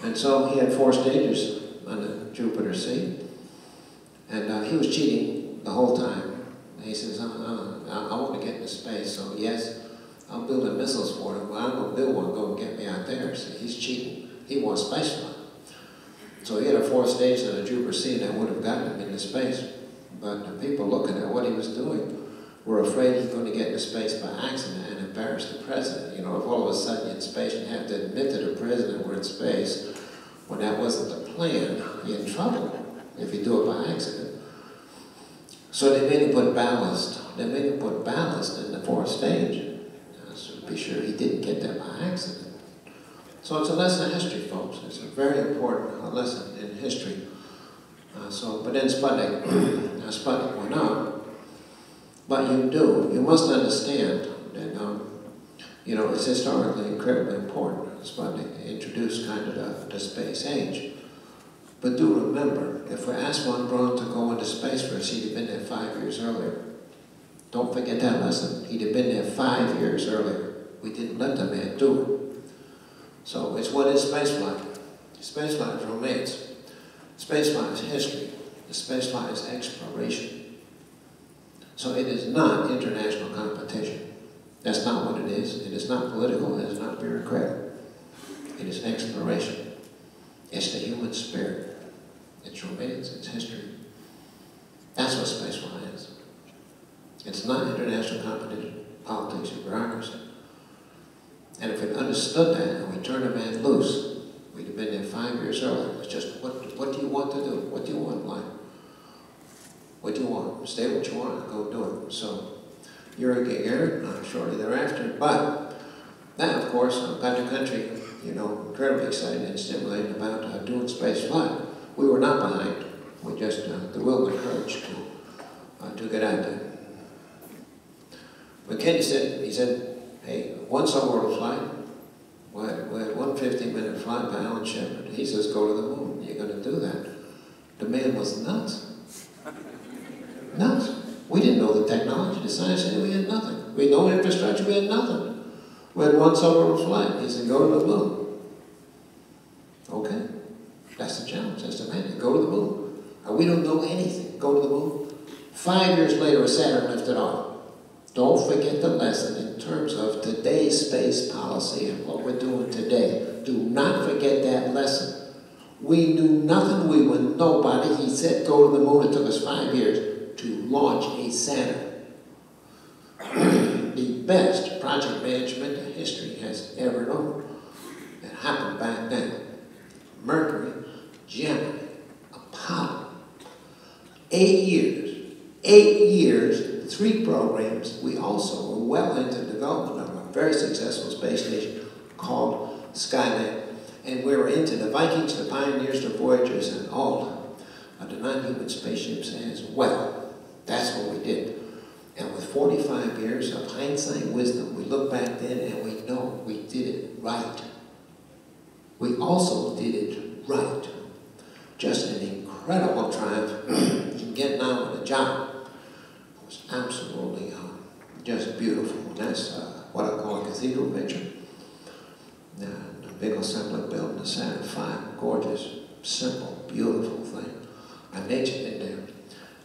And so he had 4 stages on the Jupiter C. And he was cheating the whole time. And he says, I want to get into space, so yes, I'll build the missiles for him. Well, I'm going to build one, go and get me out there. So he's cheating. He wants spaceflight. So he had a 4th stage on the Jupiter C that would have gotten him into space. But the people looking at what he was doing were afraid he's going to get into space by accident and embarrass the president. You know, if all of a sudden you're in space and you have to admit to the president we're in space, when that wasn't the plan, you're in trouble if you do it by accident. So they made him put ballast. They made him put ballast in the 4th stage. So to be sure he didn't get there by accident. So it's a lesson in history, folks. It's a very important lesson in history. But then Sputnik went out. But you must understand that, you know, it's historically incredibly important. Sputnik introduced kind of the space age. But do remember, if we asked von Braun to go into space first, he'd have been there 5 years earlier. Don't forget that lesson. He'd have been there 5 years earlier. We didn't let the man do it. So it's what is spaceflight? Spaceflight is romance. Spaceflight is history. The spaceflight is exploration. So it is not international competition. That's not what it is. It is not political. It is not bureaucratic. It is exploration. It's the human spirit. It's romance. It's history. That's what spaceflight is. It's not international competition, politics, or bureaucracy. And if we understood that and we turned a man loose, we'd have been there 5 years earlier. It's just, what do you want to do? What do you want in life? What do you want? Stay what you want and go do it. So, Yuri Gagarin, shortly thereafter. But that, of course, got the country, you know, incredibly excited and stimulated about doing space flight. We were not behind. We just, the will and the courage to get out there. But Kenny said, he said, hey, one suborbital flight, we had one 15-minute flight by Alan Shepard. He says, go to the moon. You're going to do that. The man was nuts. Nuts. We didn't know the technology. The science said we had nothing. We had no infrastructure. We had nothing. We had one suborbital flight. He said, go to the moon. Okay. That's the challenge. That's the mandate. Go to the moon. We don't know anything. Go to the moon. 5 years later, Saturn lifted off. Don't forget the lesson in terms of today's space policy and what we're doing today. Do not forget that lesson. We knew nothing. We were nobody. He said go to the moon. It took us 5 years to launch a Saturn. The best project management that history has ever known. It happened back then. Mercury, Gemini, Apollo. 8 years. 8 years. 3 programs. We also were well into development of a very successful space station called Skynet. And we were into the Vikings, the Pioneers, the Voyagers, and all the non-human spaceships as well. That's what we did. And with 45 years of hindsight wisdom, we look back then and we know we did it right. We also did it right. Just an incredible triumph in getting on with the job. Absolutely just beautiful. That's what I call a cathedral picture. The big assembly building, the Saturn V, gorgeous, simple, beautiful thing. And nature in there.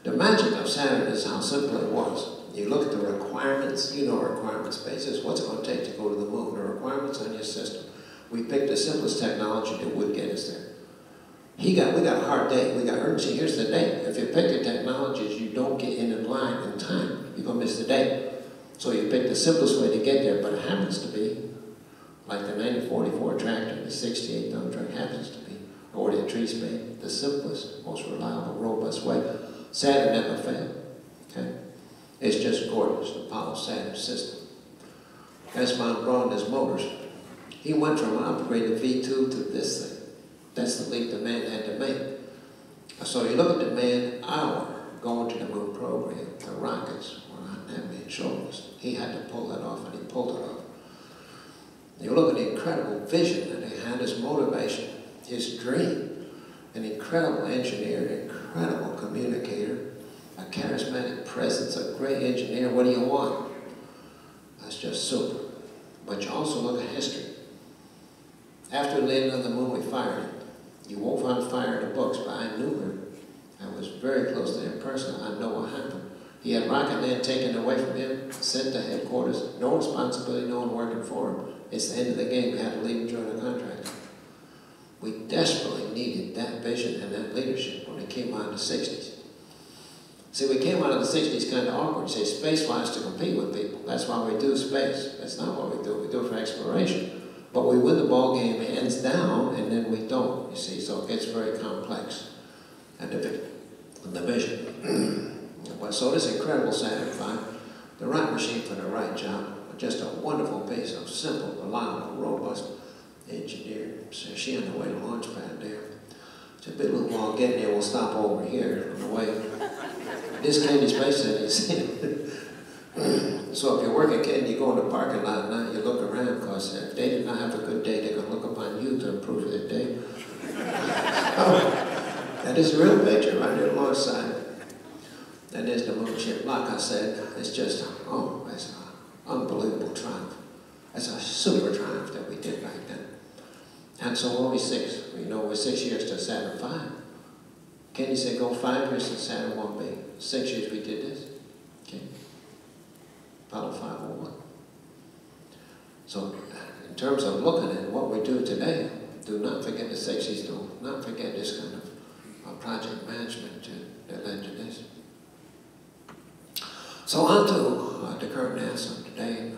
The magic of Saturn is how simple it was. You look at the requirements, you know requirement space is. What's it going to take to go to the moon? The requirements on your system. We picked the simplest technology that would get us there. We got a hard day. We got urgency. Here's the day. If you pick the technologies you don't get in line in time, you're going to miss the day. So you pick the simplest way to get there, but it happens to be like the 1944 tractor, the 68-ton truck happens to be, or the tree spade, the simplest, most reliable, robust way. Saturn never failed. Okay? It's just gorgeous, the Apollo-Saturn system. That's von Braun, his motors. He went from an upgraded V2 to this thing. That's the leap the man had to make. So you look at the man hour going to the moon program, the rockets were on that man's shoulders. He had to pull that off, and he pulled it off. You look at the incredible vision that he had, his motivation, his dream, an incredible engineer, an incredible communicator, a charismatic presence, a great engineer. What do you want? That's just super. But you also look at history. After the landing on the moon, we fired it. You won't find fire in the books, but I knew him. I was very close to him personally. I know what happened. He had rocket land taken away from him, sent to headquarters, no responsibility, no one working for him. It's the end of the game. We had to leave him during the contract. We desperately needed that vision and that leadership when it came out of the 60s. See, we came out of the 60s kind of awkward. Say, space-wise to compete with people. That's why we do space. That's not what we do. We do it for exploration. But we win the ball game hands down, and then we don't, you see. So it gets very complex. And the vision. So this incredible Saturn V, the right machine for the right job. Just a wonderful piece of simple, reliable, robust engineer. So she on the way to launch pad there. It's a bit little while getting there. We'll stop over here on the way. This Kennedy Space Center, you see. So if you work at Kennedy, you go in the parking lot now, you look around, because if they did not have a good day, they're going to look upon you to improve their day. That is a real picture right there alongside. And there's the moon ship. Like I said, it's just, oh, it's an unbelievable triumph. It's a super triumph that we did back then. And so we're only 6. You know, we're 6 years to Saturn V. Kennedy said, go 5 years to Saturn 1B. 6 years we did this. Okay. Apollo 501. So in terms of looking at what we do today, do not forget the 60s, do not forget this kind of project management that led to this. So on to the current NASA today.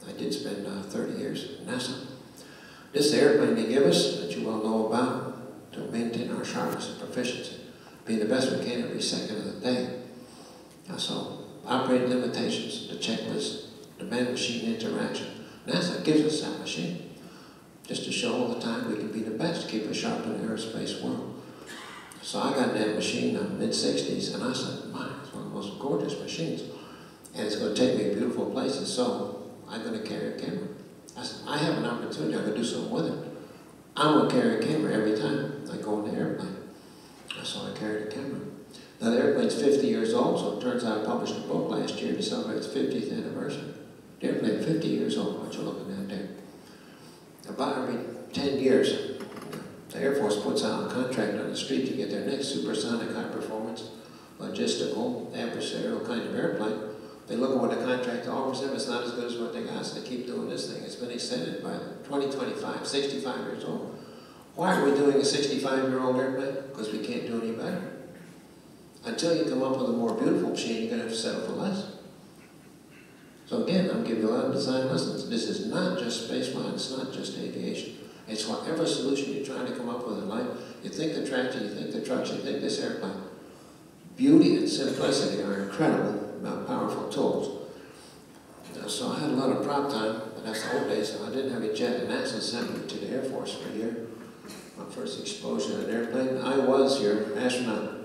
I did spend 30 years at NASA. This is the airplane they give us that you well know about to maintain our sharpness and proficiency, being the best we can every second of the day. So operating limitations, the checklist, the man-machine interaction. NASA gives us that machine just to show all the time we can be the best, keep us sharp in the aerospace world. So I got that machine in the mid-60s, and I said, my, it's one of the most gorgeous machines. And it's going to take me to beautiful places, so I'm going to carry a camera. I said, I have an opportunity, I'm going to do something with it. I'm going to carry a camera every time I go in the airplane. So I carried a camera. Now the airplane's 50 years old, so it turns out I published a book last year to celebrate its 50th anniversary. The airplane 50 years old, what you're looking at there. About every 10 years, the Air Force puts out a contract on the street to get their next supersonic high-performance, logistical, adversarial kind of airplane. They look at what the contract offers them, it's not as good as what they got, so they keep doing this thing. It's been extended by 2025, 65 years old. Why are we doing a 65-year-old airplane? Because we can't do any better. Until you come up with a more beautiful machine, you're going to have to settle for less. So again, I'm giving you a lot of design lessons. This is not just spaceflight, it's not just aviation. It's whatever solution you're trying to come up with in life. You think the tractor, you think the trucks, you think this airplane. Beauty and simplicity are incredible, powerful tools. So I had a lot of prop time, but that's the old days. So I didn't have a jet, and NASA sent me to the Air Force for a year. My first exposure to an airplane. I was your astronaut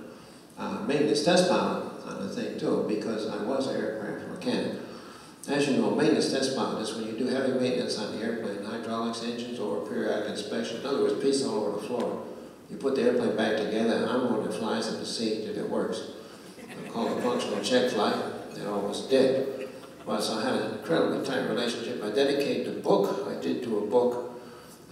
maintenance test pilot on the thing too, because I was an aircraft mechanic. As you know, maintenance test pilot is when you do heavy maintenance on the airplane, hydraulics, engines, or periodic inspection. In other words, pieces all over the floor. You put the airplane back together, and I'm one that flies it to see that it works. I call it a functional check flight. It almost did. Well, so I had an incredibly tight relationship. I dedicated the book I did to a book.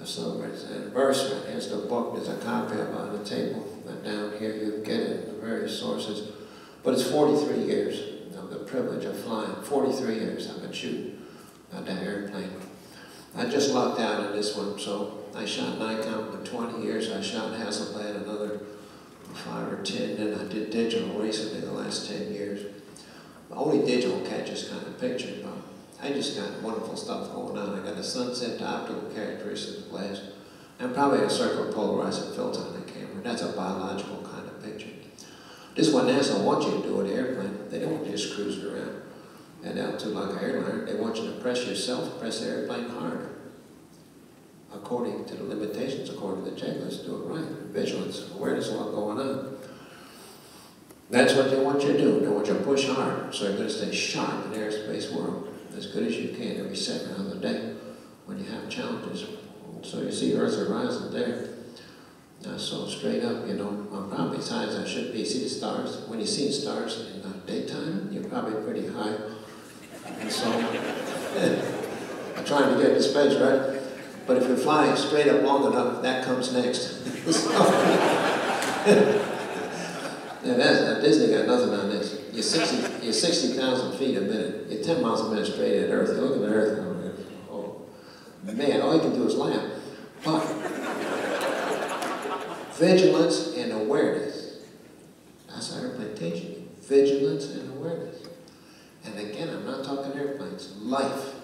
So it's an anniversary. Here's the book. There's a copy of it on the table. And down here you can get it in the various sources. But it's 43 years of the privilege of flying. 43 years I've been shooting that airplane. I just lucked out in this one. So I shot Nikon for 20 years. I shot Hasselblad another 5 or 10. Then I did digital recently the last 10 years. Only digital catches kind of picture, but I just got wonderful stuff going on. I got a sunset to optical characteristics of glass, and probably a circular polarizing filter on the camera. That's a biological kind of picture. This is what NASA wants you to do with the airplane. They don't want you just cruising around at altitude like an airliner. They want you to press yourself, press the airplane harder. According to the limitations, according to the checklist, do it right. Vigilance, awareness of what's going on. That's what they want you to do. They want you to push hard, so you're going to stay sharp in the aerospace world, as good as you can every second of the day when you have challenges. So you see Earth's horizon there. So straight up, you know, I'm probably as high as I should be. See the stars? When you see stars in the daytime, you're probably pretty high. And so, I'm trying to get to space, right? But if you fly straight up long enough, that comes next. Disney got nothing on this. You're 60,000 feet a minute. You're 10 miles a minute straight at Earth. You're looking at Earth and oh, man, all you can do is laugh. But vigilance and awareness. That's how airplane teaches you. Vigilance and awareness. And again, I'm not talking airplanes. Life.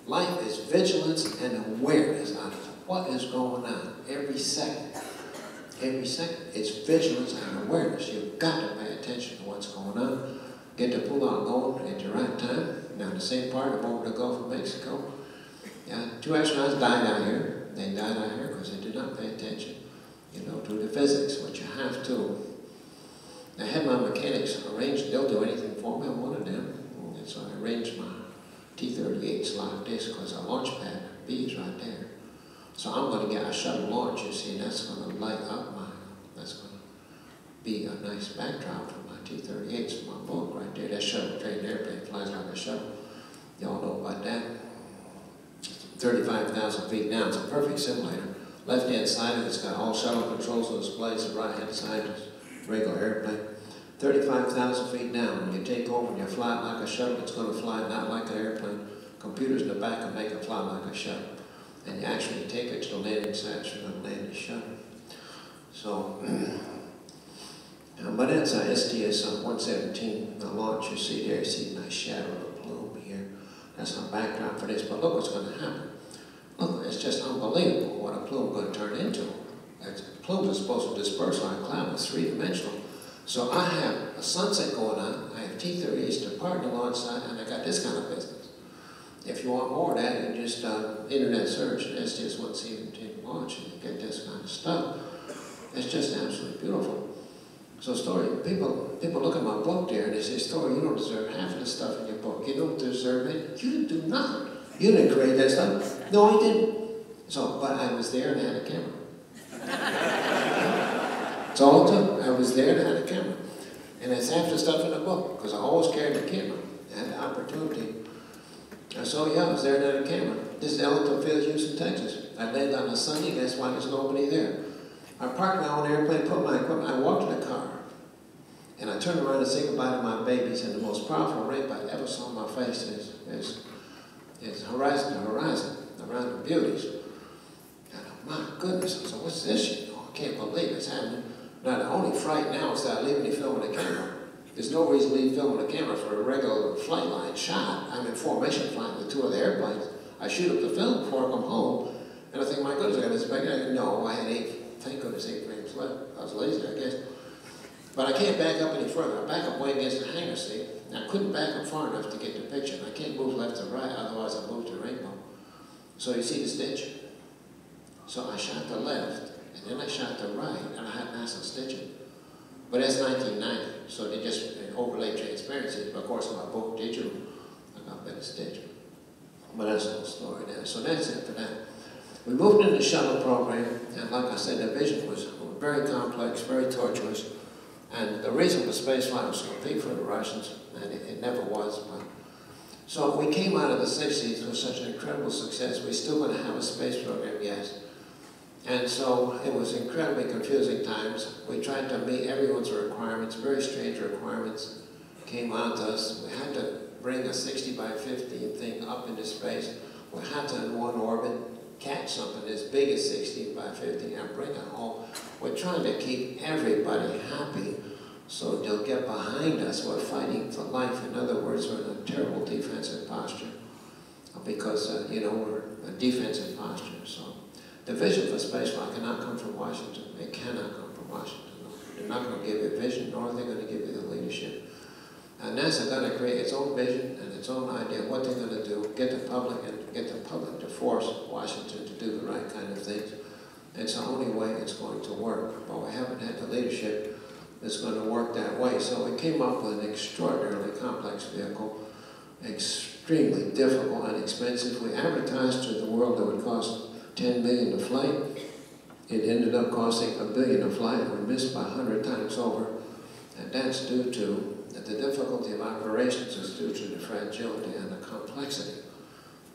Life is vigilance and awareness of what is going on every second. Every second. It's vigilance and awareness. You've got to pay attention to what's going on. Get the pull out going at the right time. Now, the same part of over the Gulf of Mexico. Yeah, 2 astronauts died out here. They died out here because they did not pay attention, you know, to the physics, which you have to. I had my mechanics arranged. They'll do anything for me. I'm one of them. And so I arranged my T-38 slide disc because our launch pad B is right there. So I'm going to get a shuttle launch, you see, and that's going to light up that's going to be a nice backdrop for my T-38s, my boat right there. That shuttle trained airplane flies like a shuttle. Y'all know about that. 35,000 feet down. It's a perfect simulator. Left-hand side of it's got all shuttle controls on displays. The right-hand side is regular airplane. 35,000 feet down. When you take over and you fly it like a shuttle, it's going to fly not like an airplane. Computers in the back can make it fly like a shuttle. And you actually take it to the landing site, so you're going to land the shuttle. So, but that's a STS-117, the launch. You see there, you see a nice shadow of the plume here. That's our background for this. But look what's going to happen. Look, it's just unbelievable what a plume is going to turn into. Plumes are supposed to disperse like a cloud. It's three-dimensional. So I have a sunset going on. I have T-38s departing the launch site, and I got this kind of business. If you want more of that, you just internet search STS-117 launch, and you get this kind of stuff. It's just absolutely beautiful. So story, people look at my book there, and they say, Story, you don't deserve half of the stuff in your book. You don't deserve it. You didn't do nothing. You didn't create that stuff. No, I didn't. So, but I was there and I had a camera. That's all it took. I was there and I had a camera. And it's half the stuff in the book, because I always carried a camera. I had the opportunity. So yeah, I was there and had a camera. This is Ellington Field, Houston, Texas. I landed on a Sunday, that's why there's nobody there. I parked my own airplane, put my equipment, I walked to the car. And I turned around to say goodbye to my babies, and the most powerful rape I ever saw on my face is horizon to horizon, around the beauties. And my goodness, I said, what's this? You know, I can't believe it's happening. Now, the only fright now is that I leave any film with a camera. There's no reason to leave film with a camera for a regular flight line shot. I'm in formation flight with 2 other airplanes. I shoot up the film before I come home, and I think, my goodness, I got this back. No, I had 8, thank goodness, 8 frames left. I was lazy, I guess. But I can't back up any further. I back up way against the hangar seat. I couldn't back up far enough to get the picture. I can't move left to right, otherwise I move to rainbow. So you see the stitch. So I shot the left, and then I shot the right, and I had massive stitching. But that's 1990, so they just overlay transparency. But of course, in my book, digital, I got better stitching. But that's a whole story now. So that's it for that. We moved into the shuttle program, and like I said, the vision was very complex, very tortuous. And the reason for spaceflight was to compete for the Russians, and it never was. But so we came out of the 60s with such an incredible success. We're still going to have a space program, yes. And so it was incredibly confusing times. We tried to meet everyone's requirements, very strange requirements came out to us. We had to bring a 60 by 50 thing up into space. We had to, in one orbit, catch something as big as 60 by 50 and bring it home. We're trying to keep everybody happy so they'll get behind us. We're fighting for life. In other words, we're in a terrible defensive posture because, you know, we're a defensive posture. So the vision for spaceflight cannot come from Washington. It cannot come from Washington. They're not going to give you a vision, nor are they going to give you the leadership. And NASA got to create its own vision and its own idea of what they're going to do, get the public to force Washington to do the right kind of things. It's the only way it's going to work. But we haven't had the leadership that's going to work that way. So we came up with an extraordinarily complex vehicle, extremely difficult and expensive. We advertised to the world that it would cost $10 million to flight. It ended up costing $1 billion to flight, and we missed by 100 times over. And that's due to the difficulty of operations is due to the fragility and the complexity.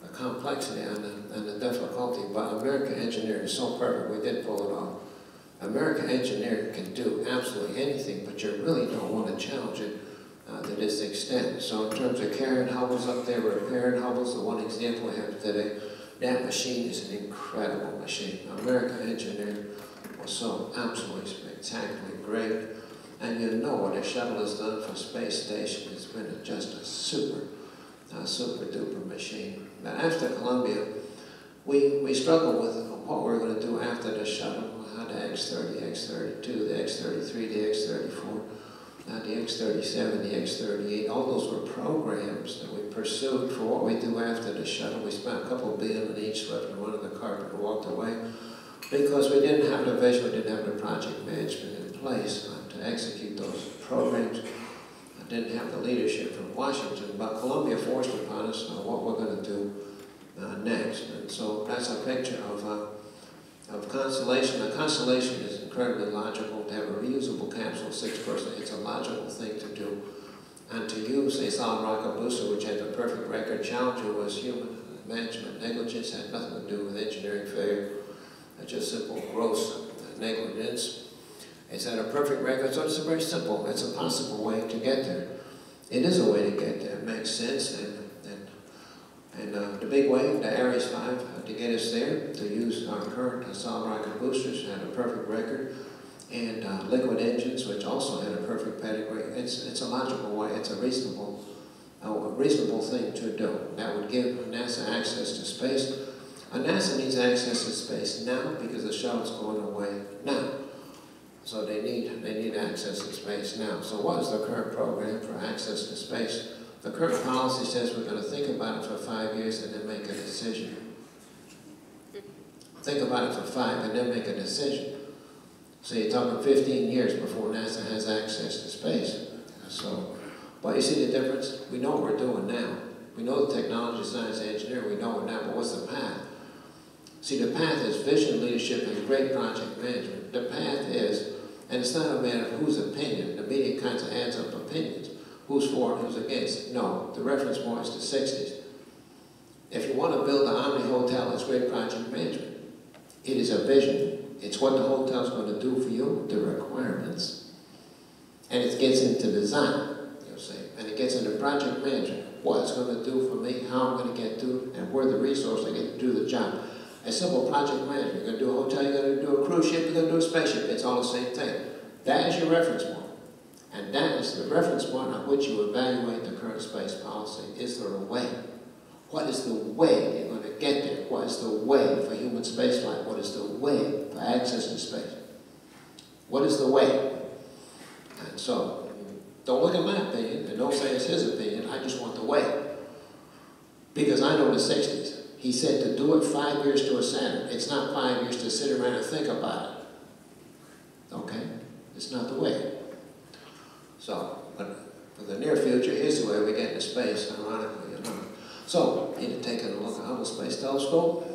The complexity and the difficulty, but American engineering is so perfect, we did pull it off. American engineering can do absolutely anything, but you really don't want to challenge it to this extent. So in terms of carrying Hubbles up there, repairing Hubbles, the one example we have today, that machine is an incredible machine. American engineering was so absolutely spectacularly great. And you know what a shuttle has done for space station. It's been just a super duper machine. Now after Columbia, we struggled with what we were going to do after the shuttle. We had the X-30, X-32, the X-33, the X-34, the X-37, the X-38. All those were programs that we pursued for what we do after the shuttle. We spent a couple billion in each, swept in one of the carpet and walked away because we didn't have the vision, we didn't have the project management in place to execute those programs. I didn't have the leadership from Washington, but Columbia forced upon us what we're going to do next. And so that's a picture of Constellation. The Constellation is incredibly logical. To have a reusable capsule, 6-person, it's a logical thing to do. And to use a solid rocket booster, which had the perfect record. Challenger was human management negligence, had nothing to do with engineering failure. Just simple gross negligence. It's at a perfect record, so it's very simple. It's a possible way to get there. It is a way to get there. It makes sense. And the big wave, the Ares 5, to get us there, to use our current solid rocket boosters, had a perfect record, and liquid engines, which also had a perfect pedigree. It's a logical way. It's a reasonable thing to do. That would give NASA access to space. NASA needs access to space now because the shuttle's going away now. So they need access to space now. So what is the current program for access to space? The current policy says we're going to think about it for 5 years and then make a decision. Think about it for 5 and then make a decision. So you're talking 15 years before NASA has access to space. So, but you see the difference? We know what we're doing now. We know the technology, science, and engineering, we know it now, but what's the path? See, the path is vision, leadership, and great project management. The path is, and it's not a matter of whose opinion. The media kind of adds up opinions. Who's for and who's against? No, the reference point is the 60s. If you want to build the Omni Hotel, it's great project management. It is a vision. It's what the hotel's going to do for you, the requirements. And it gets into design, you'll see. And it gets into project management. What it's going to do for me, how I'm going to get to it, and where the resource I get to do the job. A simple project management. You're going to do a hotel, you're going to do a cruise ship, you're going to do a spaceship. It's all the same thing. That is your reference point. And that is the reference point on which you evaluate the current space policy. Is there a way? What is the way you're going to get there? What is the way for human spaceflight? What is the way for access to space? What is the way? And so, don't look at my opinion and don't say it's his opinion. I just want the way. Because I know the 60s. He said to do it 5 years to a Saturn. It's not 5 years to sit around and think about it. Okay? It's not the way. So, but for the near future, here's the way we get into space, ironically, you know. So, you need to take a look at Hubble Space Telescope.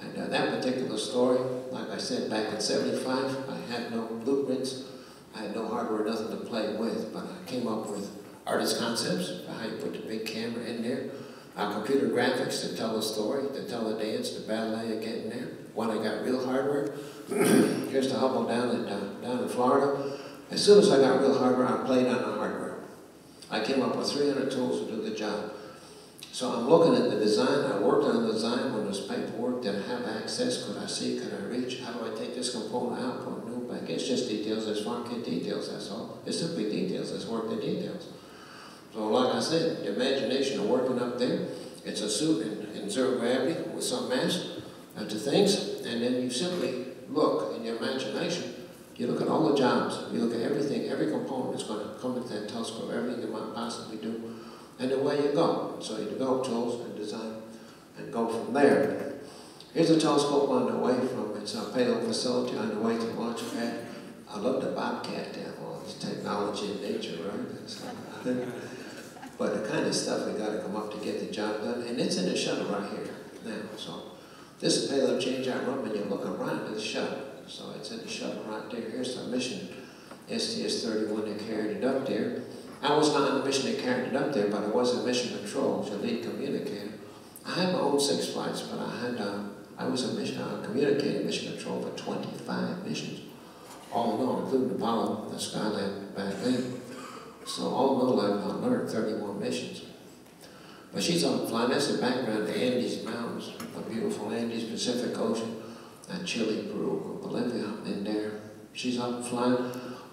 And that particular story, like I said, back in '75, I had no blueprints. I had no hardware, nothing to play with, but I came up with artist concepts for how you put the big camera in there. Computer graphics to tell the story, to tell the dance, the ballet of getting there. When I got real hardware, here's the Hubble down in Florida. As soon as I got real hardware, I played on the hardware. I came up with 300 tools to do the job. So I'm looking at the design. I worked on the design when there's paperwork. Did I have access? Could I see? Could I reach? How do I take this component out, put a new back? It's just details. There's farm kit details, that's all. It's simply details. Let's work the details. So like I said, the imagination of working up there, it's a suit in zero gravity with some mass to things, and then you simply look in your imagination, you look at all the jobs, you look at everything, every component that's going to come into that telescope, everything you might possibly do, and away you go. So you develop tools and design and go from there. Here's a telescope on the way from its payload facility on the way to launch pad. I love the Bobcat there, all this technology and nature, right? But the kind of stuff we got to come up to get the job done, and it's in the shuttle right here now. So this is payload change-out room, and you look around at the shuttle. So it's in the shuttle right there. Here's the mission STS-31 that carried it up there. I was not on the mission that carried it up there, but I was in mission control, the lead communicator. I had my own 6 flights, but I was a communicating mission control for 25 missions, all in all, including Apollo, the Skylab back then. So all in all, I've learned 31 missions. But she's up flying. That's the background, the Andes Mountains, the beautiful Andes, Pacific Ocean, and Chile, Peru, Bolivia in there. She's up flying.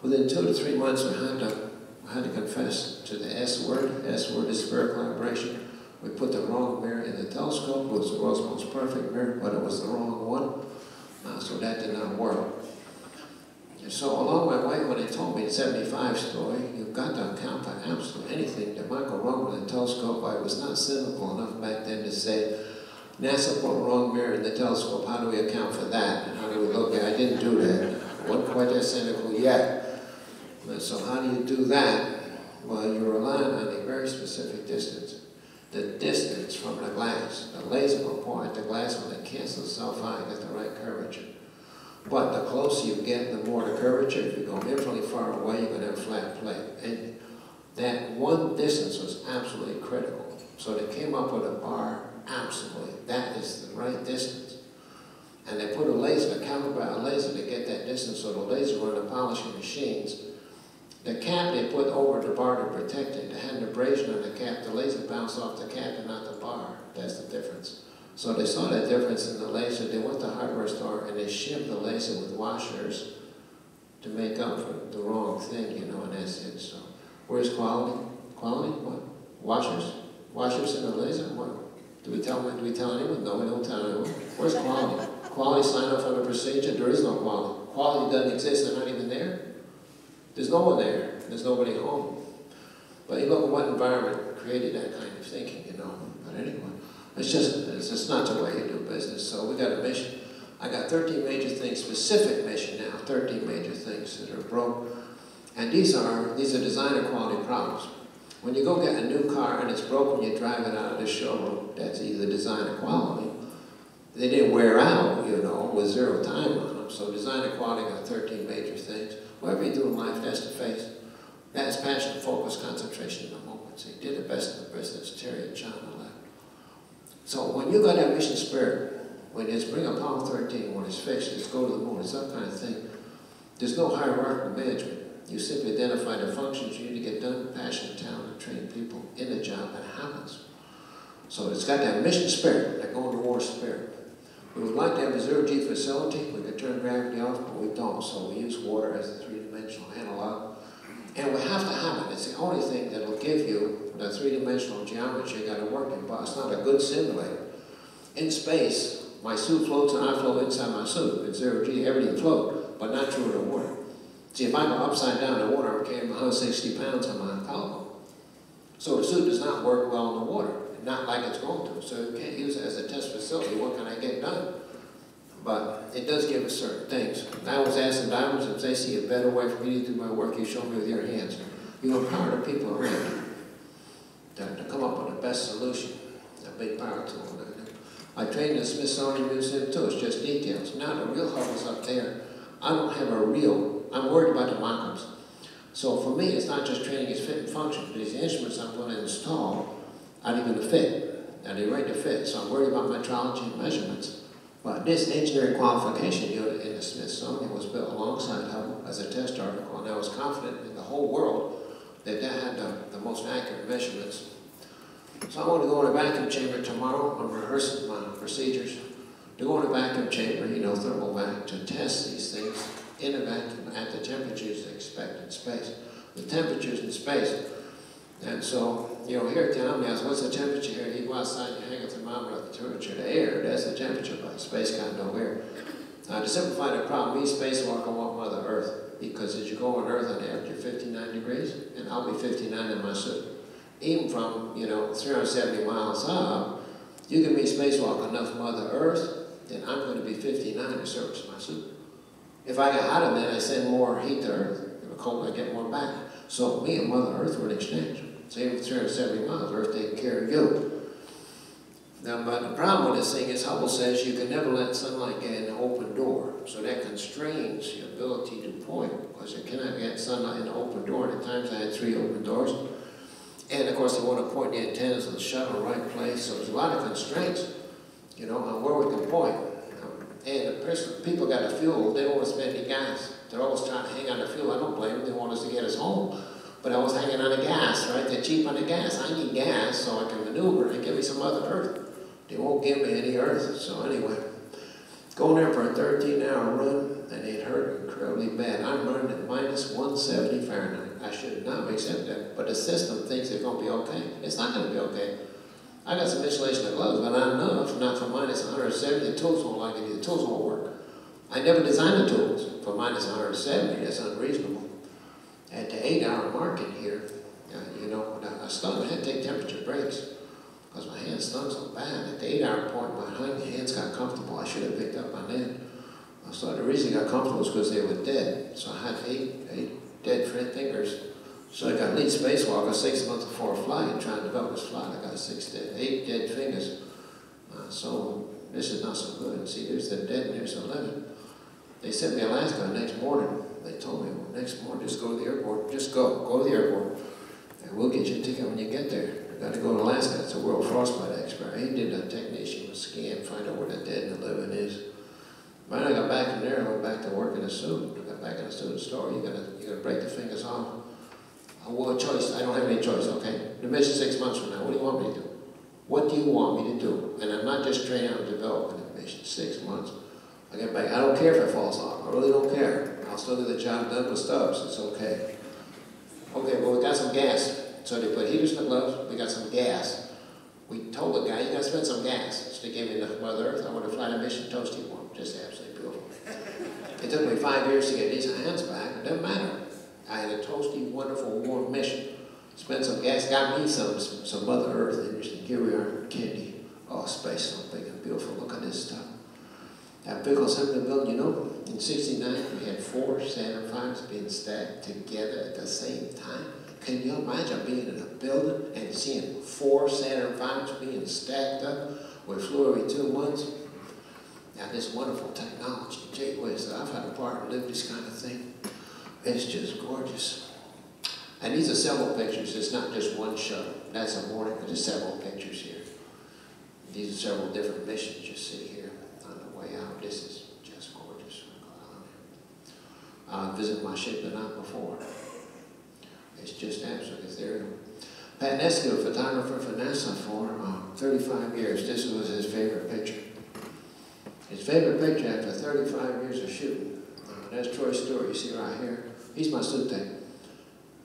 Within 2 to 3 months, I had to confess to the S word. S word is spherical aberration. We put the wrong mirror in the telescope. It was the world's most perfect mirror, but it was the wrong one. So that did not work. And so along my way, when they told me the 75 story, you've got to account for absolutely anything that might go wrong with the telescope. I was not cynical enough back then to say, NASA put a wrong mirror in the telescope. How do we account for that? How do we look at it? I didn't do that. I wasn't quite that cynical yet. So how do you do that? Well, you're relying on a very specific distance. The distance from the glass. The laser will point at the glass when it cancels itself out at the right curvature. But the closer you get, the more the curvature. If you go infinitely far away, you're going to have a flat plate. And that one distance was absolutely critical. So they came up with a bar, absolutely. That is the right distance. And they put a laser, a calibrated laser to get that distance, so the laser run the polishing machines. The cap they put over the bar to protect it. They had an abrasion on the cap. The laser bounced off the cap and not the bar. That's the difference. So they saw that difference in the laser. They went to the hardware store and they shipped the laser with washers to make up for the wrong thing, you know, and that's it. So where's quality? Quality? What? Washers? Washers in the laser? What? Do we tell anyone? No, we don't tell anyone. Where's quality? Quality sign off on the procedure? There is no quality. Quality doesn't exist. They're not even there. There's no one there. There's nobody home. But you look at what environment created that kind of thinking, you know. But anyway, it's just not the way you do business. So we got a mission. I got 13 major things, specific mission now, 13 major things that are broke. And these are designer quality problems. When you go get a new car and it's broken, you drive it out of the showroom, that's either designer quality. They didn't wear out, you know, with 0 time on them. So designer quality got 13 major things. Whatever you do in life, that's the face. That's passion, focus, concentration in the moment. So you did the best in the business, Terry and John left. So when you got that mission spirit, when it's bring Apollo 13, when it's fixed, it's go to the moon, it's that kind of thing. There's no hierarchical management. You simply identify the functions you need to get done, passion, talent, trained people in the job, and it happens. So it's got that mission spirit, that going to war spirit. We would like to have a 0G facility. We could turn gravity off, but we don't. So we use water as a 3-dimensional analog. And we have to have it. It's the only thing that will give you the 3-dimensional geometry you got to work in. But it's not a good simulator. In space, my suit floats and I float inside my suit. It's 0G, everything floats, but not true in the water. See, if I go upside down in the water, I'm carrying 160 pounds on my collar. So the suit does not work well in the water. Not like it's going to, so you can't use it as a test facility. What can I get done? But it does give us certain things. I was asking divers if they see a better way for me to do my work, you show me with your hands. You empower the people around you to come up with the best solution. A big power tool. I trained in the Smithsonian Museum too, it's just details. Now the real Hubble's up there. I don't have a real, I'm worried about the mock-ups. So for me, it's not just training its fit and function. These instruments I'm going to install aren't even to fit. Are they ready to fit? So I'm worried about metrology and measurements. But this engineering qualification unit in the Smithsonian was built alongside Hubble as a test article, and I was confident in the whole world that that had the most accurate measurements. So I want to go in a vacuum chamber tomorrow. I'm rehearsing my procedures. To go in a vacuum chamber, you know, thermal vac, to test these things in a vacuum at the temperatures they expect in space. The temperatures in space. And so, you know, here at the Omni House, what's the temperature here? You go outside and hang a thermometer at the temperature of the air. That's the temperature, but space got no air. To simplify the problem, me spacewalk I want Mother Earth, because as you go on Earth on average, you're 59 degrees, and I'll be 59 in my suit. Even from, you know, 370 miles up, you give me spacewalk enough Mother Earth, then I'm going to be 59 to service my suit. If I get hotter than that, I send more heat to Earth. If it's cold, I get more back. So me and Mother Earth were in exchange. So even 370 miles, Earth taking care of you. Now, but the problem with this thing is Hubble says you can never let sunlight get in an open door. So that constrains your ability to point, because you cannot get sunlight in an open door. And at times I had 3 open doors. And of course, they want to point the antennas of the shuttle in the right place. So there's a lot of constraints, you know, on where we can point. And the person, people got the fuel, they don't want to spend any gas. They're always trying to hang on to fuel. I don't blame them, they want us to get us home. But I was hanging on the gas, right? They're cheap on the gas. I need gas so I can maneuver and give me some other earth. They won't give me any earth. So anyway, going there for a 13-hour run, and it hurt incredibly bad. I'm running at minus 170 Fahrenheit. I should not accept that, but the system thinks it's going to be okay. It's not going to be okay. I got some insulation of gloves, but not enough, not for minus 170. The tools won't like it. The tools won't work. I never designed the tools for minus 170. That's unreasonable. At the 8-hour mark in here, you know, I stung. I had to take temperature breaks because my hands stung so bad. At the 8-hour point, my hands got comfortable. I should have picked up my net. So the reason I got comfortable was because they were dead. So I had eight dead fingers. So I got lead spacewalker 6 months before a flight and trying to develop this flight. I got 8 dead fingers. So this is not so good. See, there's the dead and there's the living. They sent me to Alaska the next morning. They told me, well, next morning, just go to the airport. Just go to the airport. And we'll get you a ticket when you get there. You got to go to Alaska. It's a world frostbite expert. He did a technician with scan, find out where the dead and the living is. When I got back from there, I went back to work in a suit. I got back in the suit store. You're gonna break the fingers off. Well, a choice. I don't have any choice, okay? The mission 6 months from now, what do you want me to do? What do you want me to do? And I'm not just training on development the mission 6 months. I get back. I don't care if it falls off. I really don't care. I'll still do the job done with stubs. It's okay. Okay, well, we got some gas. So they put heaters in the gloves. We got some gas. We told the guy, you got to spend some gas. So they gave me enough Mother Earth. I want to fly the mission toasty warm. Just absolutely beautiful. It took me 5 years to get these hands back. It doesn't matter. I had a toasty, wonderful, warm mission. Spent some gas, got me some Mother Earth, and here we are in candy. Oh, space so big and beautiful. Look at this stuff. That big old something to build, you know, in '69 we had 4 Saturn V's being stacked together at the same time. Can you imagine being in a building and seeing 4 Saturn V's being stacked up? We flew every 2 months. Now this wonderful technology, gee whiz, I've had a partner live this kind of thing. It's just gorgeous. And these are several pictures. It's not just one shuttle. That's a morning, but there's several pictures here. These are several different missions you see here on the way out. This is just gorgeous. I visited my ship the night before. It's just absolutely ethereal. Pat Nesco, a photographer for NASA for 35 years. This was his favorite picture. His favorite picture after 35 years of shooting. That's Troy Stewart, you see right here. He's my suit tech.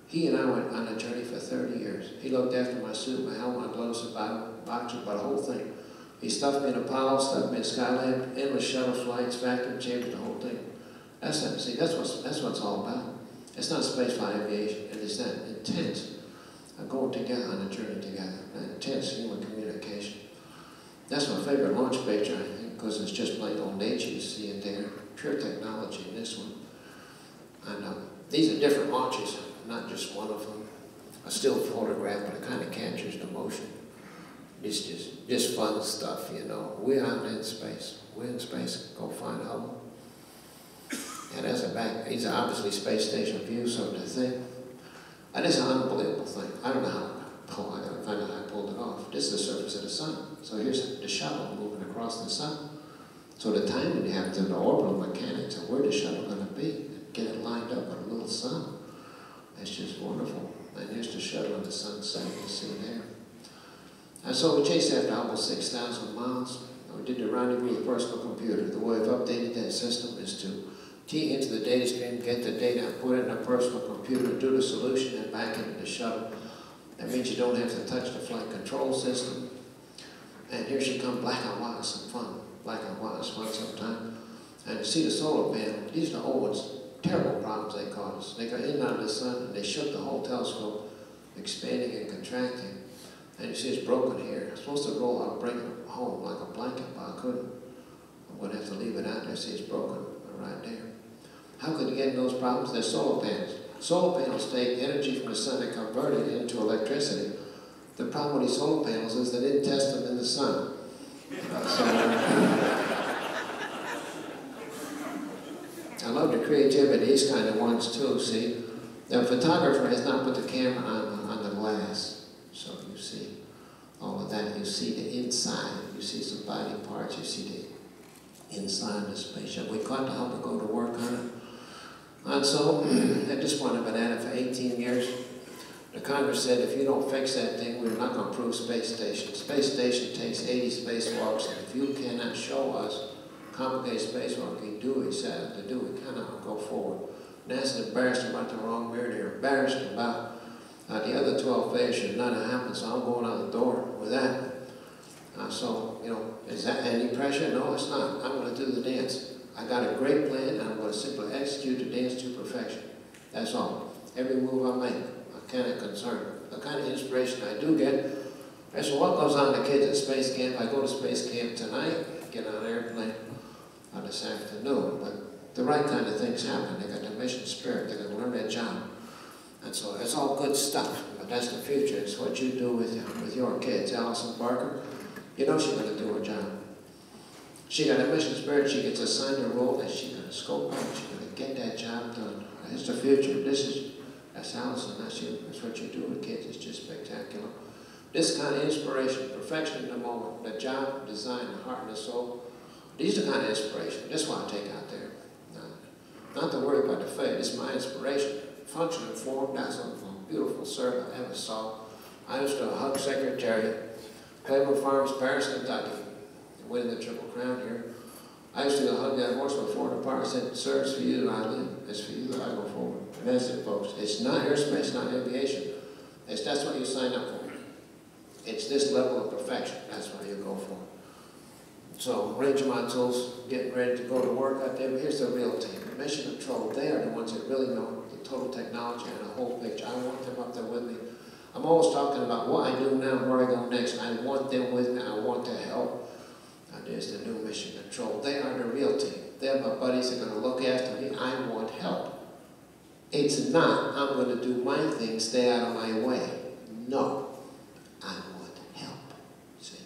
He and I went on a journey for 30 years. He looked after my suit, my helmet, my gloves, about the whole thing. He stuffed me in Apollo, stuffed me in Skylab, endless shuttle flights, vacuum chambers, the whole thing. That's what it's all about. It's not spaceflight aviation. It is that intense going together on a journey together, that intense human communication. That's my favorite launch picture, I think, because it's just plain old nature. You see it there. Pure technology in this one. And these are different launches, not just one of them. A still photograph, but it kind of captures the motion. It's just fun stuff, you know. We're out in space. We're in space. Go find Hubble. And as a back, these are obviously space station views of the thing. And it's an unbelievable thing. I don't know how. Oh, I gotta find out how I pulled it off. This is the surface of the sun. So here's the shuttle moving across the sun. So the timing you have to the orbital mechanics of where the shuttle going to be, get it lined up with a little sun. It's just wonderful. And here's the shuttle in the sunset, you see there. And so we chased after Hubble 6,000 miles. We did the rendezvous with the personal computer. The way I've updated that system is to key into the data stream, get the data, put it in a personal computer, do the solution, and back into the shuttle. That means you don't have to touch the flight control system. And here she comes, black and white, some fun. Black and white is fun sometimes. And you see the solar panel, these are the old ones, terrible problems they caused us. They got in out of the sun and they shook the whole telescope, expanding and contracting. And you see it's broken here. I'm supposed to roll out, bring it home like a blanket, but I couldn't. I'm going to have to leave it out there. See, it's broken right there. How could you get in those problems? They're solar panels. Solar panels take energy from the sun and convert it into electricity. The problem with these solar panels is they didn't test them in the sun. I love the creativity, these kind of ones too, see. The photographer has not put the camera on the glass. see the inside. You see some body parts, you see the inside of the spaceship. We caught the Hubble to go to work on it. And so, at this point, I've been at it for 18 years. The Congress said, if you don't fix that thing, we're not going to approve space station. Space station takes 80 spacewalks, and if you cannot show us complicated spacewalk you do what you set out to do, we cannot go forward. NASA's embarrassed about the wrong mirror. They're embarrassed about the other 12 failures should not have happened, so I'm going out the door with that. So, you know, is that any pressure? No, it's not. I'm going to do the dance. I got a great plan, and I'm going to simply execute the dance to perfection. That's all. Every move I make, I'm kind of concerned. The kind of inspiration I do get, that's what goes on to kids at space camp. I go to space camp tonight, get on an airplane this afternoon, but the right kind of things happen. They got the mission spirit. They're going to learn their job. And so it's all good stuff, but that's the future. It's what you do with your kids. Allison Barker, you know she's going to do her job. She got a mission spirit. She gets assigned a role, and she's going to scope out. She's going to get that job done. It's the future. That's Allison. That's you. That's what you do with kids. It's just spectacular. This kind of inspiration, perfection in the moment, the job, design, the heart and the soul. These are the kind of inspiration. That's what I take out there. Not to worry about the fate. It's my inspiration. Function and form. That's a beautiful serve I ever saw. I used to hug Secretariat, Claymore Farms, Paris, Kentucky, winning the Triple Crown here. I used to hug that horse before the park. I said, sir, it's for you that I live. It's for you that I go forward. And that's it, folks. It's not airspace, not aviation. That's what you sign up for. It's this level of perfection. That's what you go for. So, Ranger Modules getting ready to go to work out there. But here's the real team. Mission Control, they are the ones that really know the total technology and the whole picture. I want them up there with me. I'm always talking about what I do now and where I go next. I want them with me. I want to help. There's the new Mission Control. They are the real team. They're my buddies. They're going to look after me. I want help. It's not, I'm going to do my thing, stay out of my way. No. I want help. See?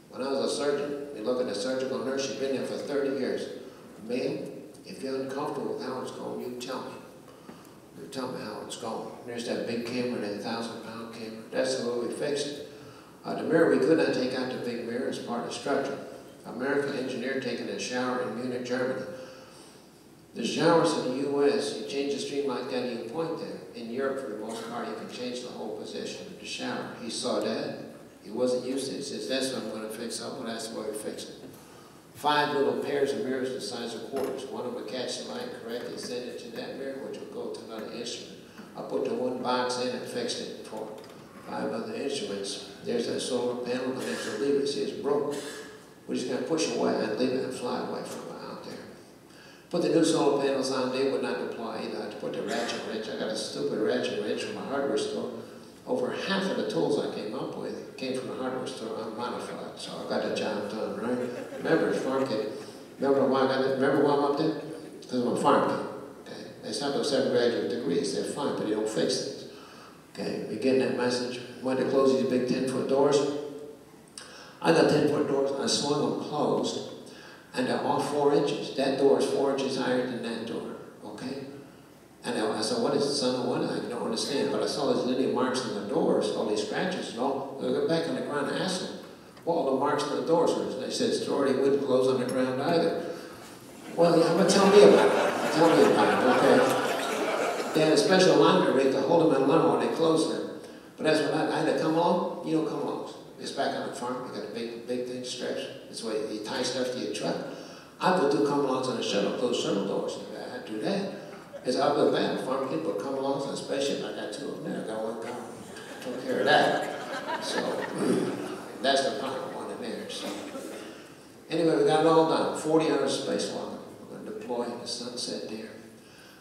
When I was a surgeon, you look at a surgical nurse, she's been there for 30 years. Man, if you're uncomfortable with how it's going, you tell me. You tell me how it's going. There's that big camera, that 1,000-pound camera. That's the way we fix it. The mirror, we could not take out the big mirror as part of the structure. American engineer taking a shower in Munich, Germany. The showers in the U.S., you change the stream like that, you point there. In Europe, for the most part, you can change the whole position of the shower. He saw that. He wasn't used to it. He says, that's what I'm going to fix up. Well, that's the way we fix it. 5 little pairs of mirrors the size of quarters. One of them would catch the light correctly, send it to that mirror, which would go to another instrument. I put the one box in and fixed it for 5 other instruments. There's that solar panel, and there's the lever. See, it's broke. We're just going to push away and leave it and fly away from it out there. Put the new solar panels on, they would not deploy either. I had to put the ratchet wrench. I got a stupid ratchet wrench from a hardware store. Over half of the tools I came up with came from the hardware store unmodified. So I got the job done, right? Remember, it's farm kid. Remember why I'm up there? Because I'm a farm kid. Okay? They start those 7 graduate degrees. They're fine, but they don't fix things. Okay, you getting that message? When to close these big 10-foot doors? I got 10-foot doors, and I swung them closed, and they're off 4 inches. That door is 4 inches higher than that door, okay? And I said, what is the son of one? I don't understand, but I saw these linear marks on the doors, all these scratches, and all. I got back on the ground and asked them, what all the marks on the doors were. And they said, the door wouldn't close on the ground either. Well, yeah, but tell me about it. Tell me about it, okay? They had a special alignment rig to hold them in limbo when they closed them. But that's when I had to come along. You don't come along. It's back on the farm. You got a big thing stretched. That's why you tie stuff to your truck. I would do come-alongs on a shuttle, close shuttle doors. I had to do that. As I was back, the farm kid put come-alongs on a spaceship. I got 2 of them there. I got 1 car. I took care of that. So that's the final one in there. So anyway, we got it all done. 40 hours spacewalk. We're going to deploy the sunset there.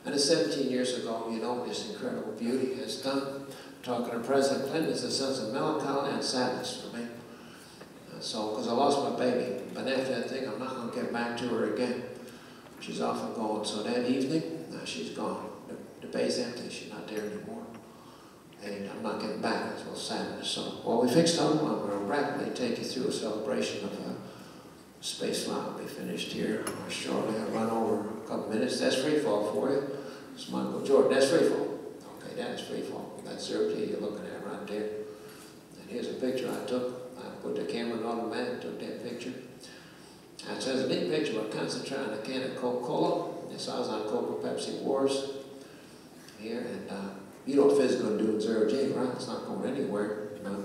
And it's 17 years ago, you know, this incredible beauty has done. Talking to President Clinton, it's a sense of melancholy and sadness for me. Because I lost my baby. But after that thing, I'm not going to get back to her again. She's off and gone. So that evening, she's gone. The bay's empty. She's not there anymore. And I'm not getting back. That's a little sadness. So while we fixed them, I'm going to rapidly take you through a celebration of space flight. We'll be finished here shortly. I'll run over a couple minutes. That's free fall for you. It's Michael Jordan. That's free fall. Okay, that is free fall. That's 0G you're looking at right there. And here's a picture I took. I put the camera on the mat, took that picture. I said, it's a neat picture, but concentrate on a can of Coca-Cola. And so I was on Coca-Pepsi Wars here, and you know what Fizz is going to do in 0G, right? It's not going anywhere. You know?